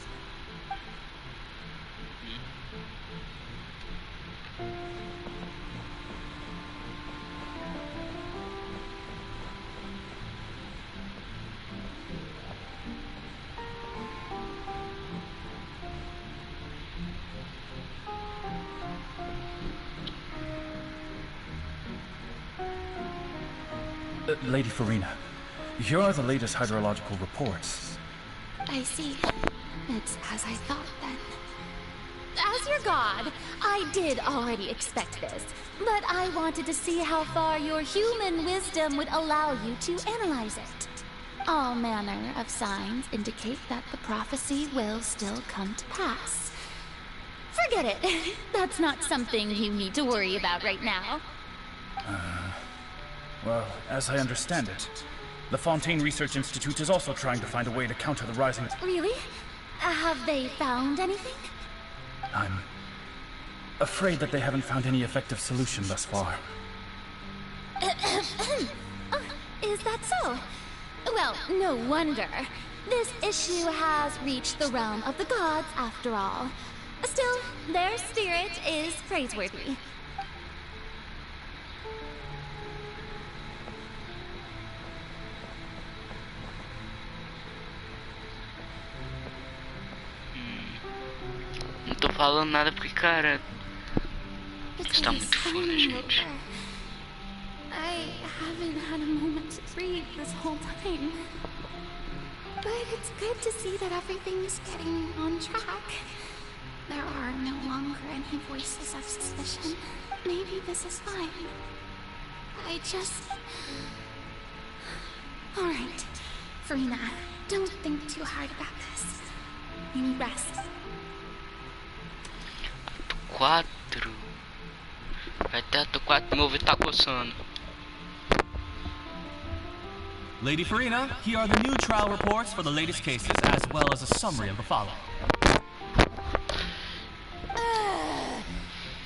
Lady Farina, here are the latest hydrological reports. I see. It's as I thought, then. As your god, I did already expect this, but I wanted to see how far your human wisdom would allow you to analyze it. All manner of signs indicate that the prophecy will still come to pass. Forget it. That's not something you need to worry about right now. Well, as I understand it, the Fontaine Research Institute is also trying to find a way to counter the rising... Really? Have they found anything? I'm afraid that they haven't found any effective solution thus far. Is that so? Well, no wonder. This issue has reached the realm of the gods, after all. Still, their spirit is praiseworthy. Não tô falando nada porque, cara, está muito foda, gente. I haven't had a moment to breathe this whole time. But it's good to see that everything's getting on track. There are no longer any voices of suspicion. Maybe this is fine. I just... Alright, Farina, don't think too hard about this. You need rest. 4. Vai ter ato 4, meu ouvido tá coçando. Lady Farina, here are the new trial reports for the latest cases, as well as a summary of the follow-up.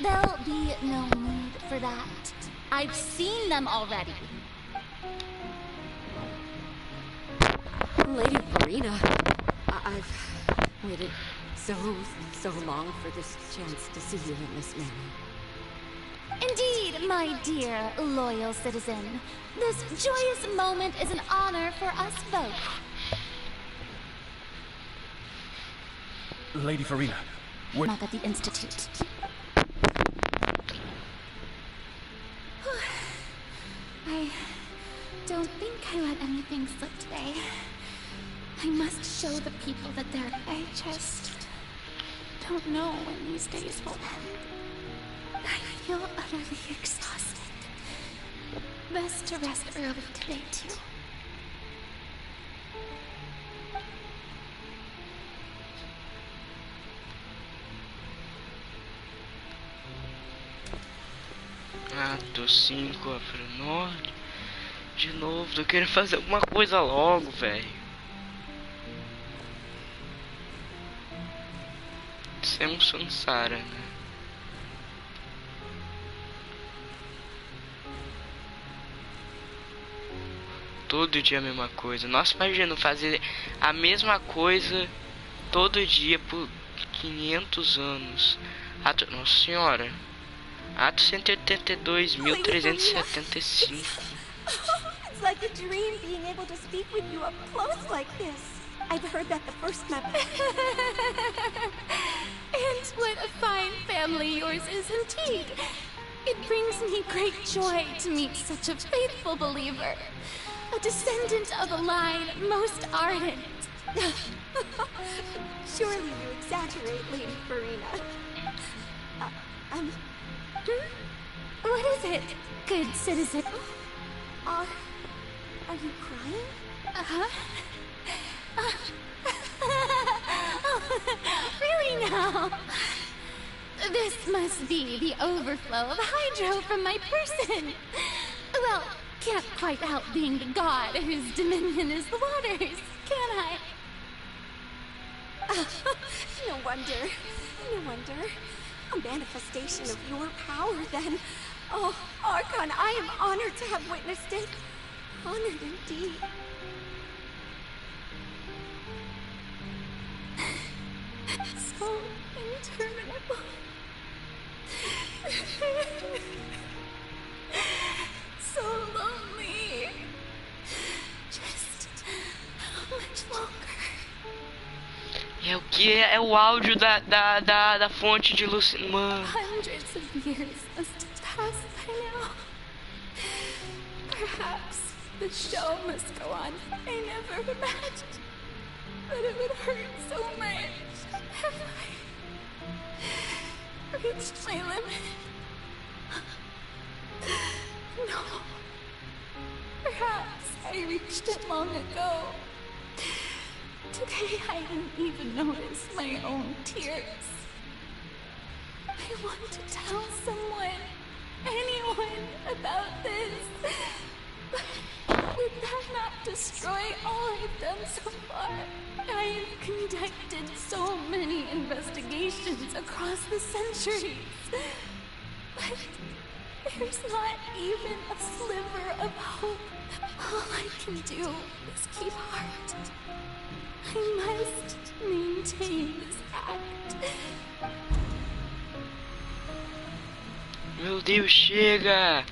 There'll be no need for that. I've seen them already. Lady Farina, I've waited so long for this chance to see you in this manner. Indeed, my dear, loyal citizen. This joyous moment is an honor for us both. Lady Farina, Not at the Institute. I don't think I let anything slip today. I must show the people that they're... I just don't know when these days will end. I feel utterly exhausted. Best to rest early today, too. Ato 5, Afro Norte. De novo, tô querendo fazer alguma coisa logo, velho. Isso é um Sansara, né? Todo dia a mesma coisa. Nossa, imagina fazer a mesma coisa todo dia por 500 anos. Nossa senhora. Ato 182.375. It's like a dream being able to speak with you up close like this. I've heard that the first map... And what a fine family yours is indeed. It brings me great joy to meet such a faithful believer. A descendant of a line most ardent. Surely you exaggerate, Lady Farina. What is it, good citizen? Are you crying? Really now? This must be the overflow of hydro from my person. Well, can't quite help being the god whose dominion is the waters, can I? No wonder. No wonder. A manifestation of your power, then. Oh, Archon, I am honored to have witnessed it. Honored indeed. So interminable. So lonely. Just how much longer? É o que? É o áudio da fonte de Luciano. Mano. Hundreds of years must have passed by now. Perhaps the show must go on. I never imagined that it would hurt so much. Have I reached my limit? No. Perhaps I reached it long ago. Today I didn't even notice my own tears. I want to tell someone, anyone, about this. But would that not destroy all I've done so far? I have conducted so many investigations across the centuries. But there's not even a sliver of hope. All I can do is keep heart. I must maintain this act. Meu Deus, chega!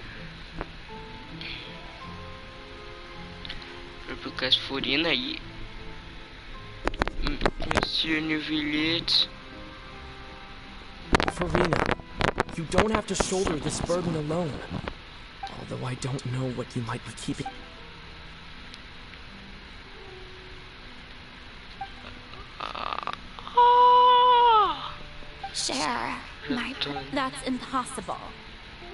Porque Furina aí. Monsieur Neuvillette. Farina, you don't have to shoulder this burden alone. Although I don't know what you might be keeping. Cher, that's impossible.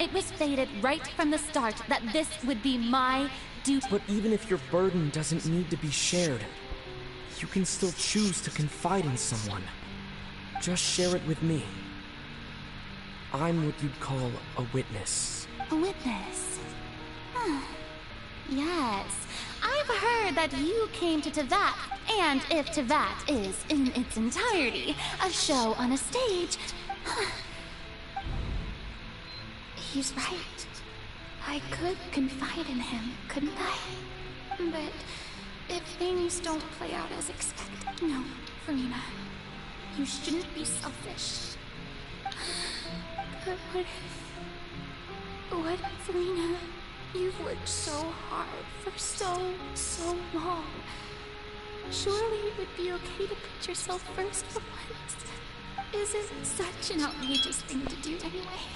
It was fated right from the start that this would be my duty. But even if your burden doesn't need to be shared, you can still choose to confide in someone. Just share it with me. I'm what you'd call a witness. A witness? Yes, I've heard that you came to Tevat, and if Tevat is, in its entirety, a show on a stage... He's right. I could confide in him, couldn't I? But if things don't play out as expected... No, Farina, you shouldn't be selfish. But what if, Farina, you've worked so hard for so long. Surely it would be okay to put yourself first for once. is it such an outrageous thing to do anyway?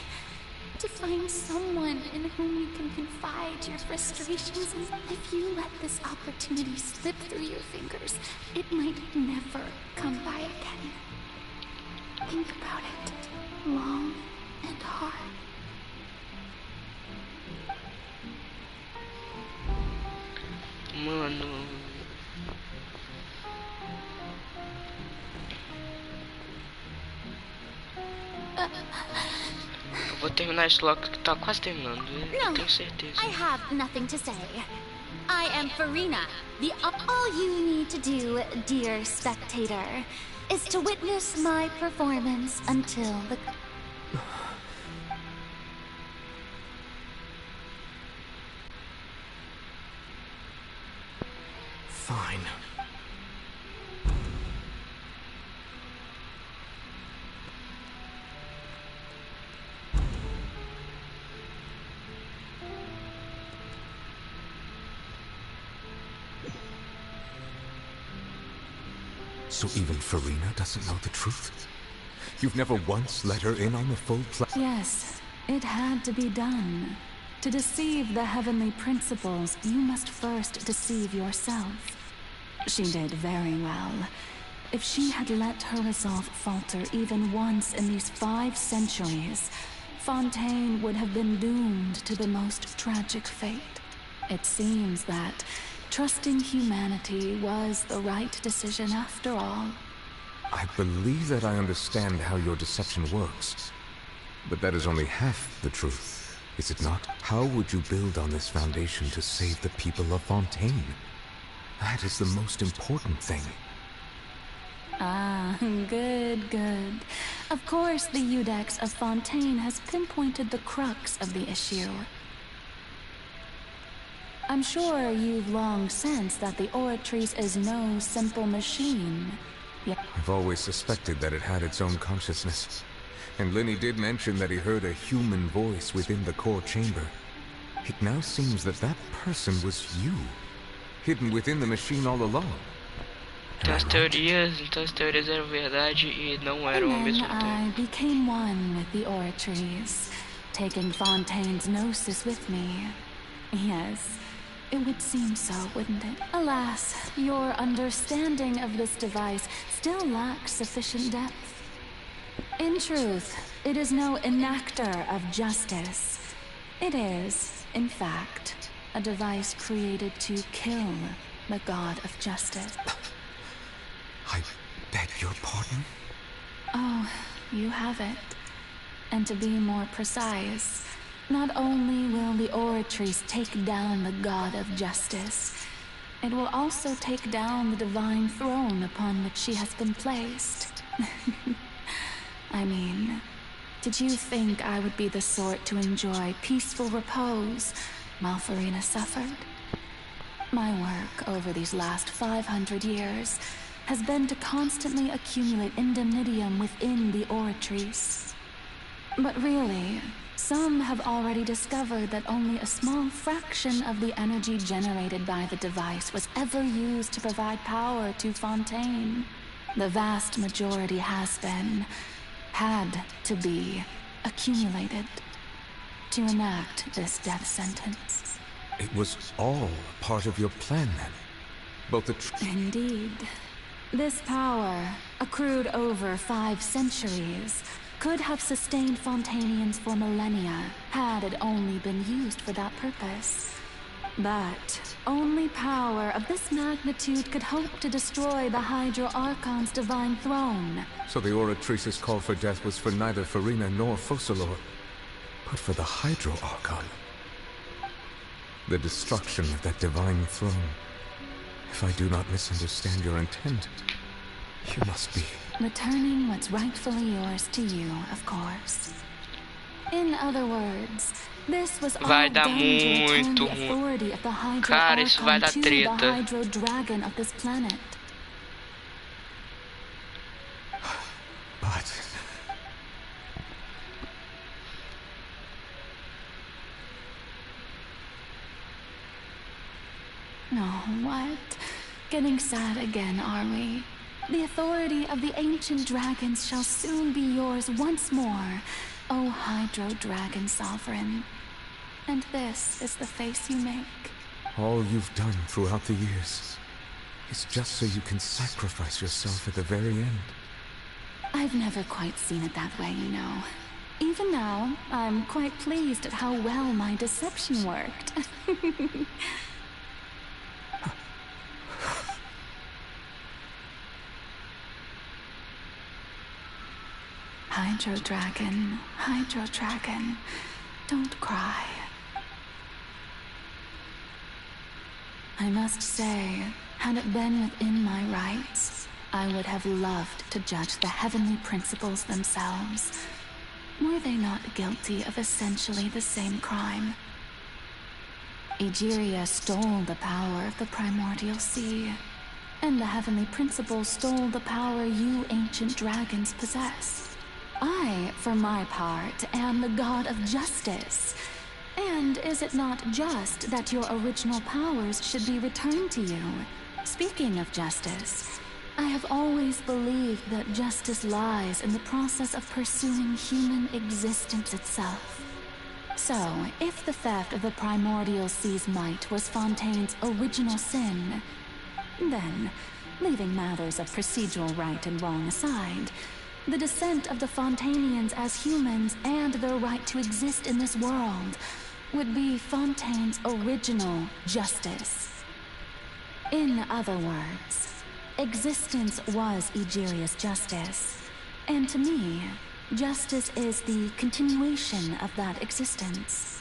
To find someone in whom you can confide your frustrations, and if you let this opportunity slip through your fingers, it might never come by again. Think about it long and hard. Mano. Eu vou terminar esse logo que tá quase terminando, eu tenho certeza. I have nothing to say. I am Farina. All you need to do, dear spectator, is to witness my performance until the... Fine. So even Farina doesn't know the truth? You've never once let her in on the full plan? Yes, it had to be done. To deceive the heavenly principles, you must first deceive yourself. She did very well. If she had let her resolve falter even once in these 5 centuries, Fontaine would have been doomed to the most tragic fate. It seems that trusting humanity was the right decision after all. I believe that I understand how your deception works. But that is only half the truth, is it not? How would you build on this foundation to save the people of Fontaine? That is the most important thing. Ah, good, good. Of course, the Iudex of Fontaine has pinpointed the crux of the issue. I'm sure you've long sensed that the Oratrice is no simple machine. I've always suspected that it had its own consciousness. And Lenny did mention that he heard a human voice within the core chamber. It now seems that that person was you, hidden within the machine all along. Então as teorias eram verdade e não eram ao mesmo tempo. I became one with the Oratrice, taking Fontaine's gnosis with me. Yes, it would seem so, wouldn't it? Alas, your understanding of this device still lacks sufficient depth. In truth, it is no enactor of justice. It is, in fact, a device created to kill the god of justice. I beg your pardon? Oh, you have it. And to be more precise, not only will the Oratrice take down the god of justice, it will also take down the divine throne upon which she has been placed. I mean, did you think I would be the sort to enjoy peaceful repose while Farina suffered? My work over these last 500 years has been to constantly accumulate indemnitium within the Oratrice. But really, some have already discovered that only a small fraction of the energy generated by the device was ever used to provide power to Fontaine. The vast majority had to be accumulated to enact this death sentence. It was all part of your plan then? Both the Indeed. This power, accrued over 5 centuries, could have sustained Fontainians for millennia, had it only been used for that purpose. But only power of this magnitude could hope to destroy the Hydro Archon's divine throne. So the Oratrice's call for death was for neither Farina nor Focalor, but for the Hydro Archon. The destruction of that divine throne. If I do not misunderstand your intent, you must be... Returning what's rightfully yours to you, of course. In other words, this was all Vai dar done to return muito the authority of the Hydro Cara, isso vai Archon dar to the treta. Hydro Dragon of this planet. But... No, what? Getting sad again, are we? The authority of the ancient dragons shall soon be yours once more, O Hydro Dragon Sovereign. And this is the face you make. All you've done throughout the years is just so you can sacrifice yourself at the very end. I've never quite seen it that way, you know. Even now, I'm quite pleased at how well my deception worked. Hydro Dragon, don't cry. I must say, had it been within my rights, I would have loved to judge the heavenly principles themselves. Were they not guilty of essentially the same crime? Egeria stole the power of the primordial sea, and the heavenly principles stole the power you ancient dragons possess. I, for my part, am the god of justice. And is it not just that your original powers should be returned to you? Speaking of justice, I have always believed that justice lies in the process of pursuing human existence itself. So, if the theft of the primordial sea's might was Fontaine's original sin, then, leaving matters of procedural right and wrong aside, the descent of the Fontainians as humans and their right to exist in this world would be Fontaine's original justice. In other words, existence was Egeria's justice, and to me, justice is the continuation of that existence.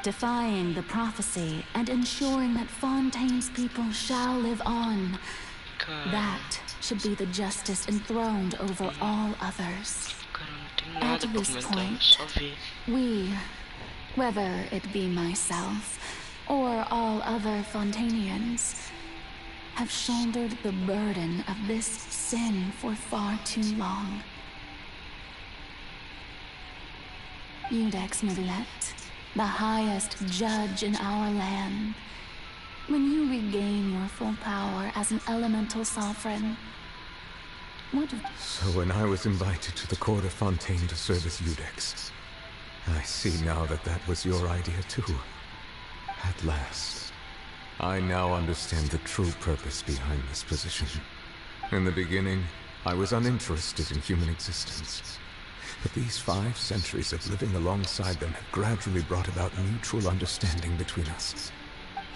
Defying the prophecy and ensuring that Fontaine's people shall live on, that should be the justice enthroned over all others. At this point, we, whether it be myself or all other Fontainians, have shouldered the burden of this sin for far too long. Iudex Muglet, the highest judge in our land, when you regain your full power as an elemental sovereign, what... So when I was invited to the court of Fontaine to serve as Iudex, I see now that that was your idea too. At last. I now understand the true purpose behind this position. In the beginning, I was uninterested in human existence. But these 5 centuries of living alongside them have gradually brought about mutual understanding between us.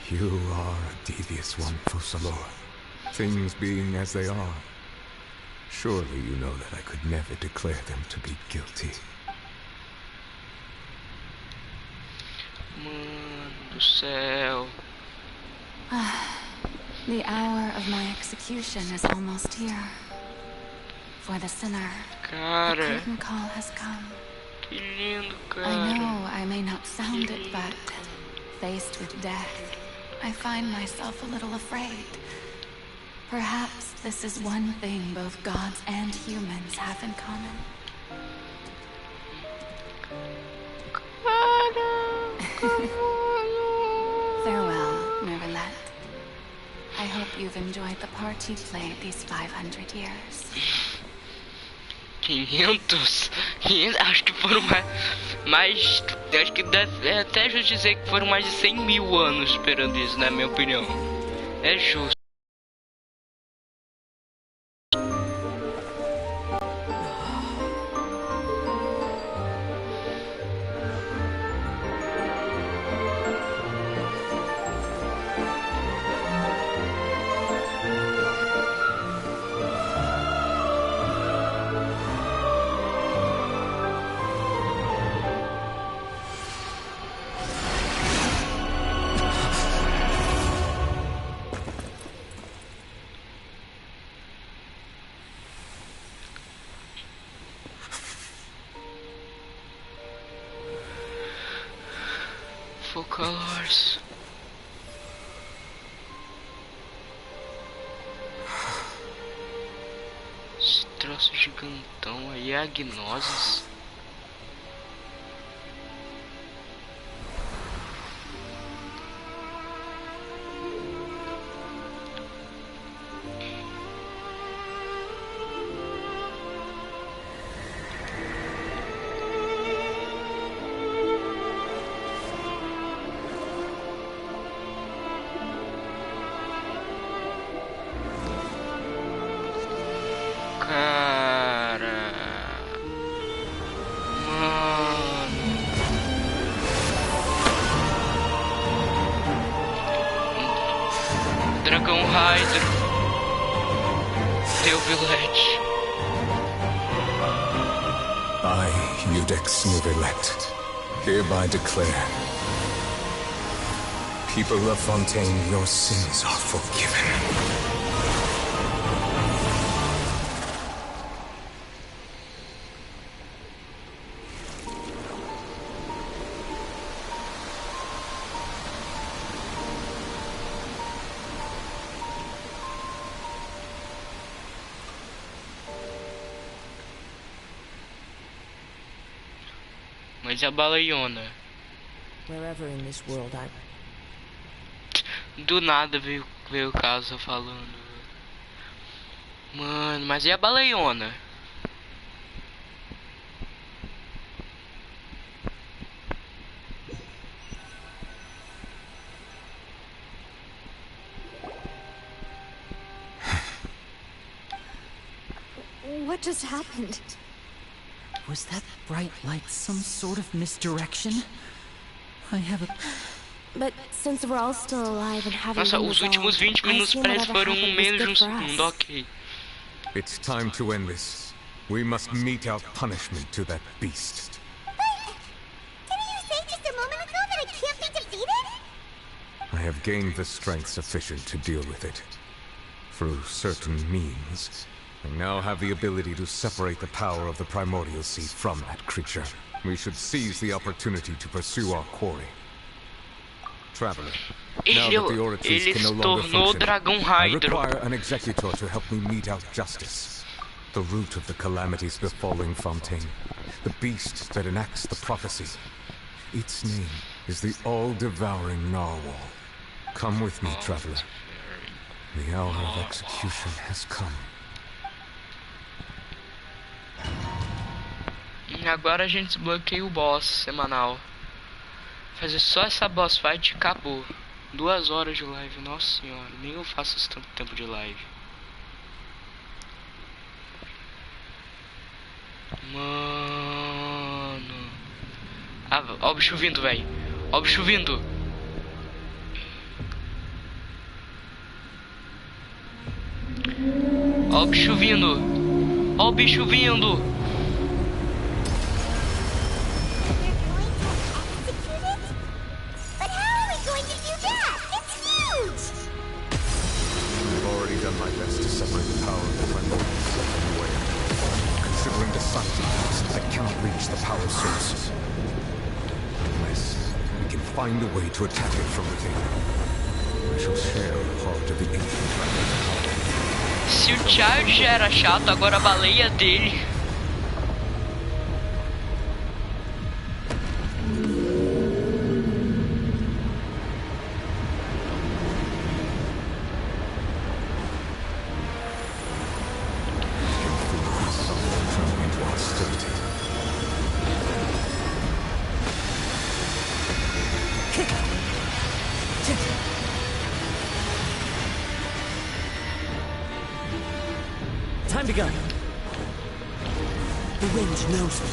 You are a devious one, Focalor. Things being as they are, surely you know that I could never declare them to be guilty. Mano do céu. The hour of my execution is almost here. For the sinner, the curtain call has come. Que lindo, cara. I know I may not sound it, but faced with death, I find myself a little afraid. Perhaps this is one thing both gods and humans have in common. Farewell, Mervelet. I hope you've enjoyed the part you played these 500 years. 500? Acho que foram mais acho que é até justo dizer que foram mais de 100.000 anos esperando isso, na minha opinião. É justo. Focalors. Esse troço gigantão aí é a Gnosis. dragão Hydro. Deu Villette. I, Iudex Nuvilect, hereby declare, people of Fontaine, your sins are forgiven. Mas a baleiona. Wherever in this world I... Do nada veio o caso falando. Mano, mas e a baleiona? What just happened? Was that bright light some sort of misdirection? I have a... But since we're all still alive and haven't Nossa, been os últimos 20 resolved, I minutos assume parece whatever foram happened was menos de good for us. segundo, ok. It's time to end this. We must mete out punishment to that beast. Didn't you say just a moment ago that it can't be defeated? I have gained the strength sufficient to deal with it. Through certain means, I now have the ability to separate the power of the primordial seed from that creature. We should seize the opportunity to pursue our quarry. Traveler, now that the Orifice can no longer function, I require an executor to help me mete out justice. The root of the calamities befalling Fontaine, the beast that enacts the prophecy. Its name is the all-devouring narwhal. Come with me, traveler. The hour of execution has come. Agora a gente desbloqueia o boss semanal. Fazer só essa boss fight e acabou. 2 horas de live, nossa senhora. Nem eu faço esse tanto tempo de live. Mano. Ah, ó o bicho vindo, velho. Ó o bicho vindo. Ó o bicho vindo. Ó o bicho vindo. Done my best to separate the power of the primordial from the way. Considering the sun defects, I cannot reach the power source. Unless we can find a way to attack it from within. I shall share a part of the ancient dragon. Se o Child já era chato, agora a baleia dele. Time to go. The wind knows me.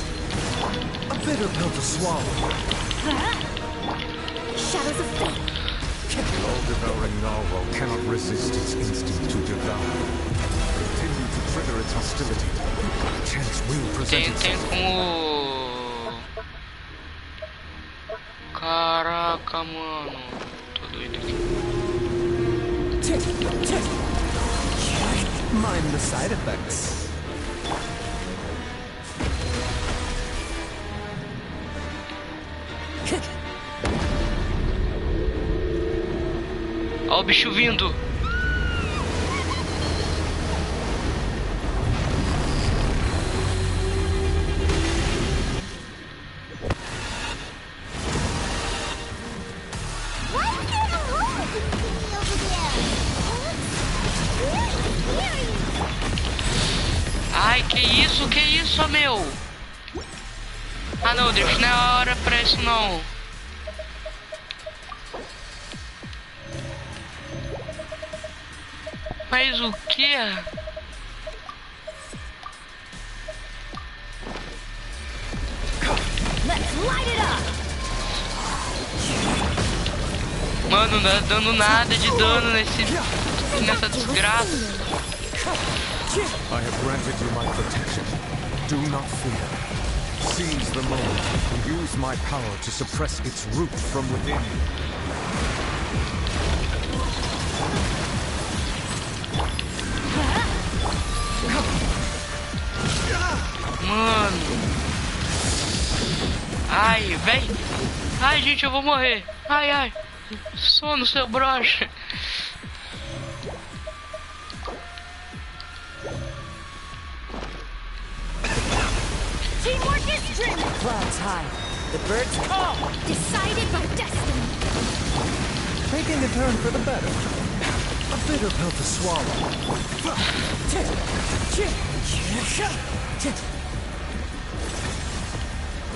A bitter pill to swallow. Shadows of fate. The all-devouring narwhal cannot resist its instinct to devour. Continue to trigger its hostility. A chance will present itself. Como... Caraca, mano. Tô doido aqui. Mind the side effects. Ó o bicho vindo. Ai, que isso, meu? Ah não, Deus, não é hora pra isso não. Mas o que? Mano, não tá dando nada de dano nesse... aqui nessa desgraça. I have granted you my protection. Do not fear. Seize the moment and use my power to suppress its root from within. Mano. Ai, vem. Ai, gente, eu vou morrer. Ai, ai. Sono, seu brocha. Teamwork is dreaming. Clouds high. The birds call. Decided by destiny. Taking a turn for the better. A bitter pill to swallow.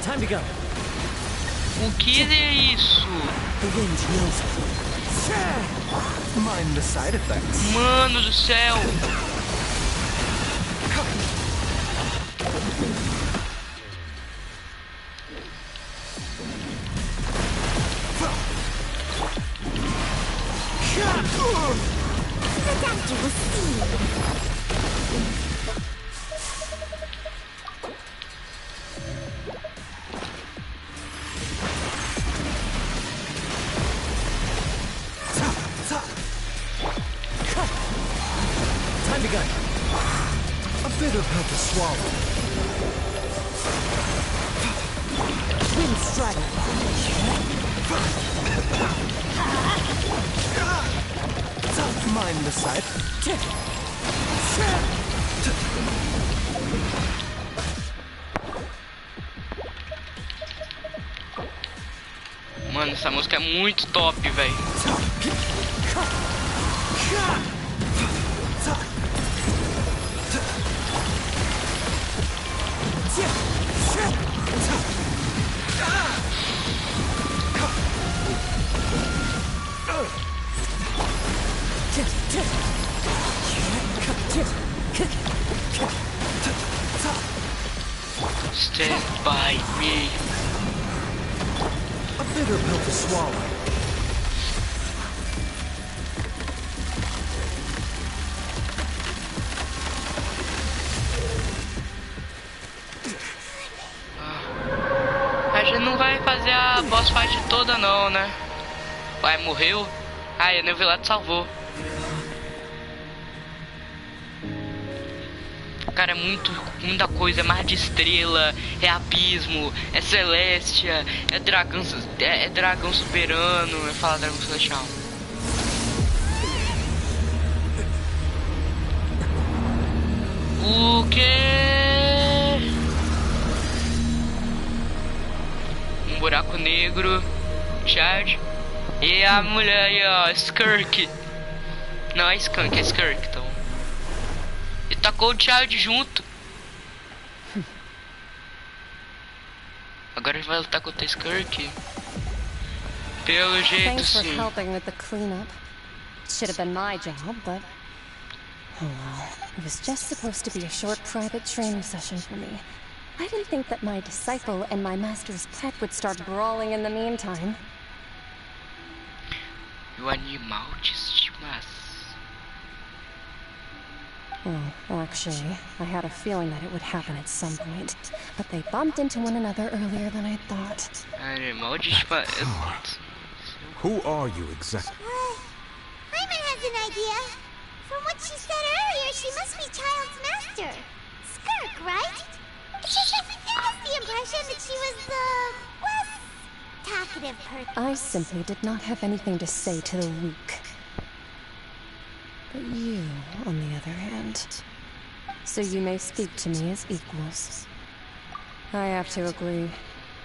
Time to go. O que é isso? The wind knows it. Mind the side effects. Mano do céu. The doctor will see you. Time to go. A bitter pill to swallow. Wind strike. Mind the side. Mano, essa música é muito top, velho. Stand by me. A bitter pill to swallow. A gente não vai fazer a boss fight toda não, né? Vai, morreu. Ai, a Neuvillado salvou. Cara, é muita coisa, é mar de estrela, é abismo, é celestia, é dragão soberano, eu falo dragão celestial. O quê? Um buraco negro, Charge, e a mulher aí, ó, Skirk. Não é Skunk, é Skirk, então. E tacou o Child junto. Agora vai lutar contra o Skirk. Pelo jeito, Thanks for sim. helping with the cleanup. Should have been my job, but oh well. It was just supposed to be a short private training session for me. I didn't think that my disciple and my master's pet would start brawling in the meantime. O animal de estimação. Well, actually, I had a feeling that it would happen at some point, but they bumped into one another earlier than I thought. Animal de estimação. Who are you exactly? Hyman has an idea. From what she said earlier, she must be Child's master. Skirk, right? She gave us the impression that she was the less talkative person. I simply did not have anything to say to the weak. But you, on the other hand, so you may speak to me as equals. I have to agree.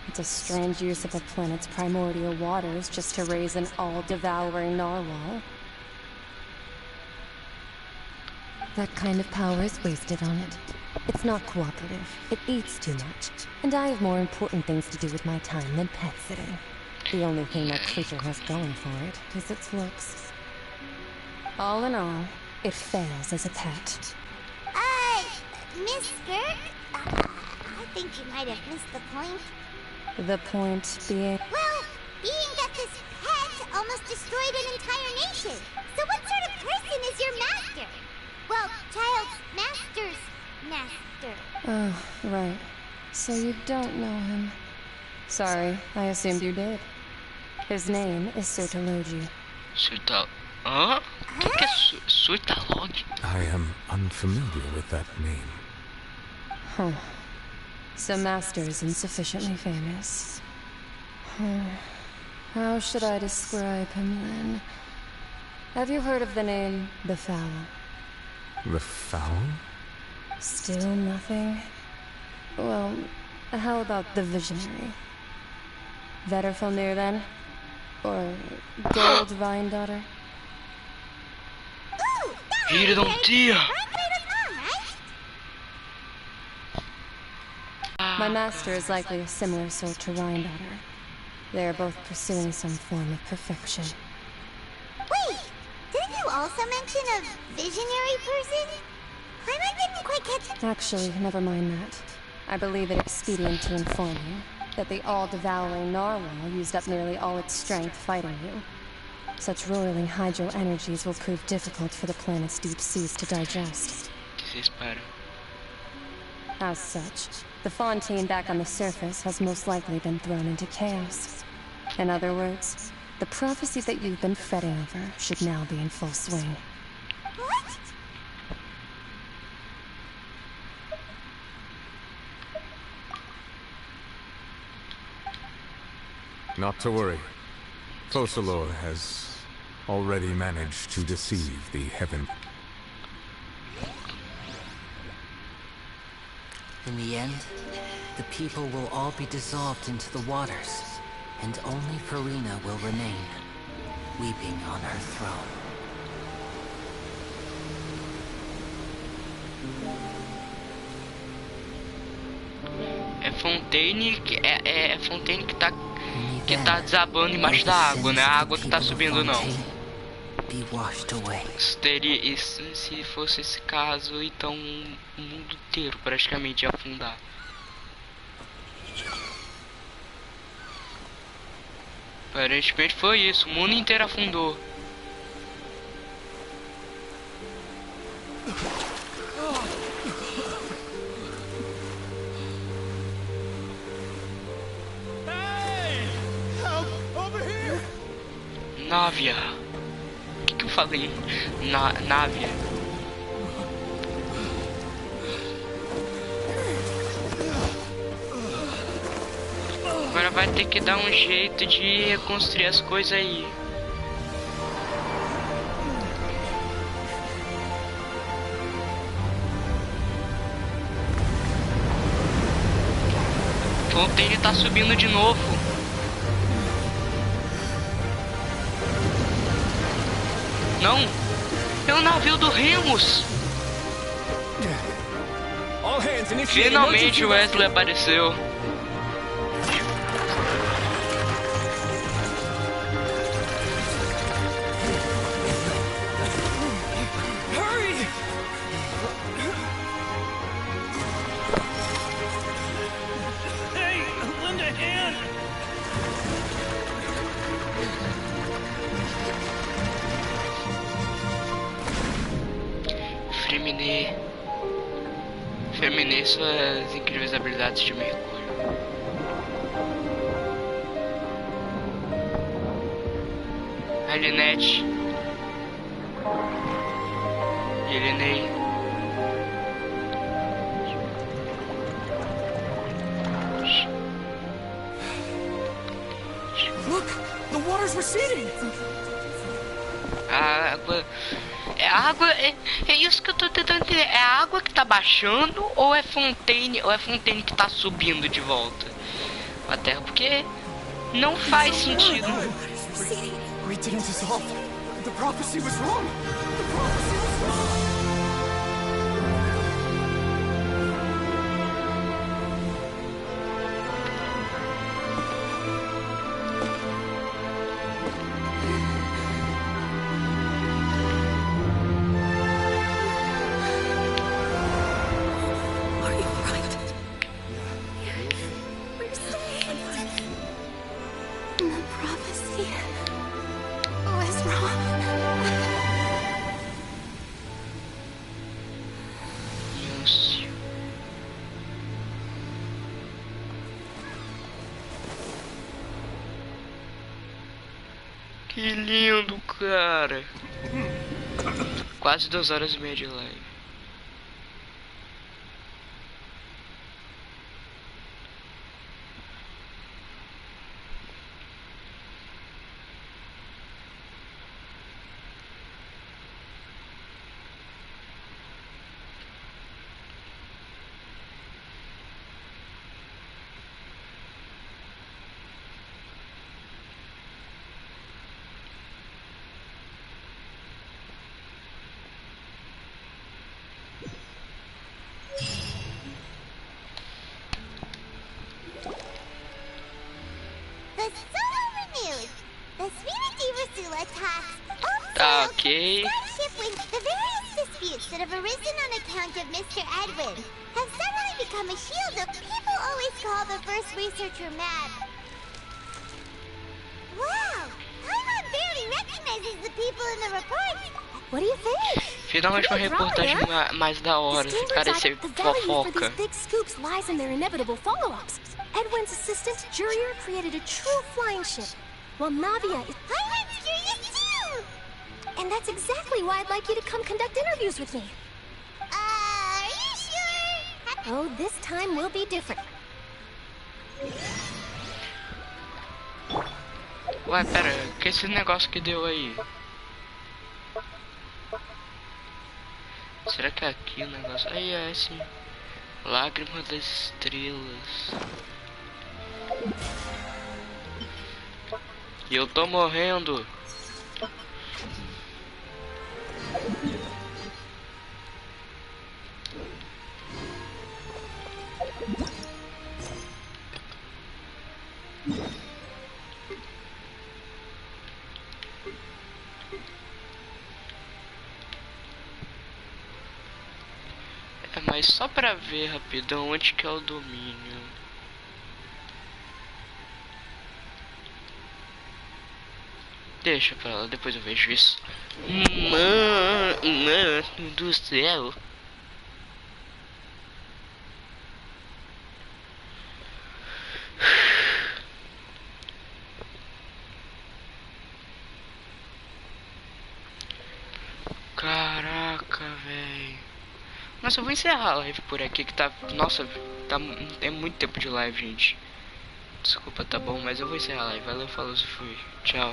It's a strange use of a planet's primordial waters just to raise an all-devouring narwhal. That kind of power is wasted on it. It's not cooperative. It eats too much. And I have more important things to do with my time than pet sitting. The only thing that creature has going for it is its looks. All in all, it fails as a pet. Miss Skirk? I think you might have missed the point. The point being... Well, being that this pet almost destroyed an entire nation. So what sort of person is your master. Well, child's master's master. Oh, right. So you don't know him. Sorry, I assumed you did. His name is Surtalogi. Hã? O que é Surtalogi? I am unfamiliar with that name. Huh. So Master isn't sufficiently famous. How should I describe him then? Have you heard of the name the Foul? The Foul? Still nothing? Well, how about the Visionary? Vetterfilnir then? Or Gold Vine Daughter? Filho de tia! My master is likely a similar sort to Rhine Daughter. They are both pursuing some form of perfection. Wait! Didn't you also mention a visionary person? I didn't quite catch... Actually, never mind that. I believe it expedient to inform you that the all-devouring narwhal used up nearly all its strength fighting you. Such roiling hydro energies will prove difficult for the planet's deep seas to digest. As such, the Fontaine back on the surface has most likely been thrown into chaos. In other words, the prophecy that you've been fretting over should now be in full swing. What? Not to worry. Focalor has already managed to deceive the heaven. In the end, the people will all be dissolved into the waters, and only Farina will remain, weeping on her throne. É Fontaine que tá desabando embaixo da água, não é a água que tá subindo não. Se fosse esse caso, então o mundo inteiro praticamente ia afundar. Aparentemente foi isso, o mundo inteiro afundou. Návia. O que eu falei? Návia. Agora vai ter que dar um jeito de reconstruir as coisas aí. Fontaine tá subindo de novo. Não! É o navio do Remus! Finalmente o Wesley apareceu. Feminê suas incríveis habilidades de mergulho. Alinete. Irenei. Look, the water's receding. A água. É água. É isso que eu tô tentando entender. É a água que tá baixando ou é Fontaine que tá subindo de volta a terra? Porque não faz sentido. We didn't dissolve. The prophecy was wrong. The prophecy was wrong. Que lindo, cara. Quase 2 horas e meia de live. Tá, ok. Starship wins the various disputes that have arisen on account of Mr. Edwin have suddenly become a shield of people always call the first researcher mad. Wow! Paimon barely recognizes the people in the report. What do you think? Finalmente uma reportagem mais da hora, sem parecer fofoca. Big scoops lies in their inevitable follow-ups. Edwin's assistant, Jurier, created a true flying ship, while Navia is... Paimon curious too! And that's exactly why I'd like you to come conduct interviews with me. Are you sure? Oh, this time will be different. Ué, pera, que esse negócio que deu aí? Será que é aqui o negócio? Aí é assim. Lágrima das estrelas. E eu tô morrendo. É, mas só pra ver rapidão onde que é o domínio. Deixa pra lá, depois eu vejo isso. Mano do céu. Caraca, velho. Nossa, eu vou encerrar a live por aqui que tá... Nossa, tá... é muito tempo de live, gente. Desculpa, tá bom, mas eu vou encerrar a live. Valeu, falou, fui. Tchau.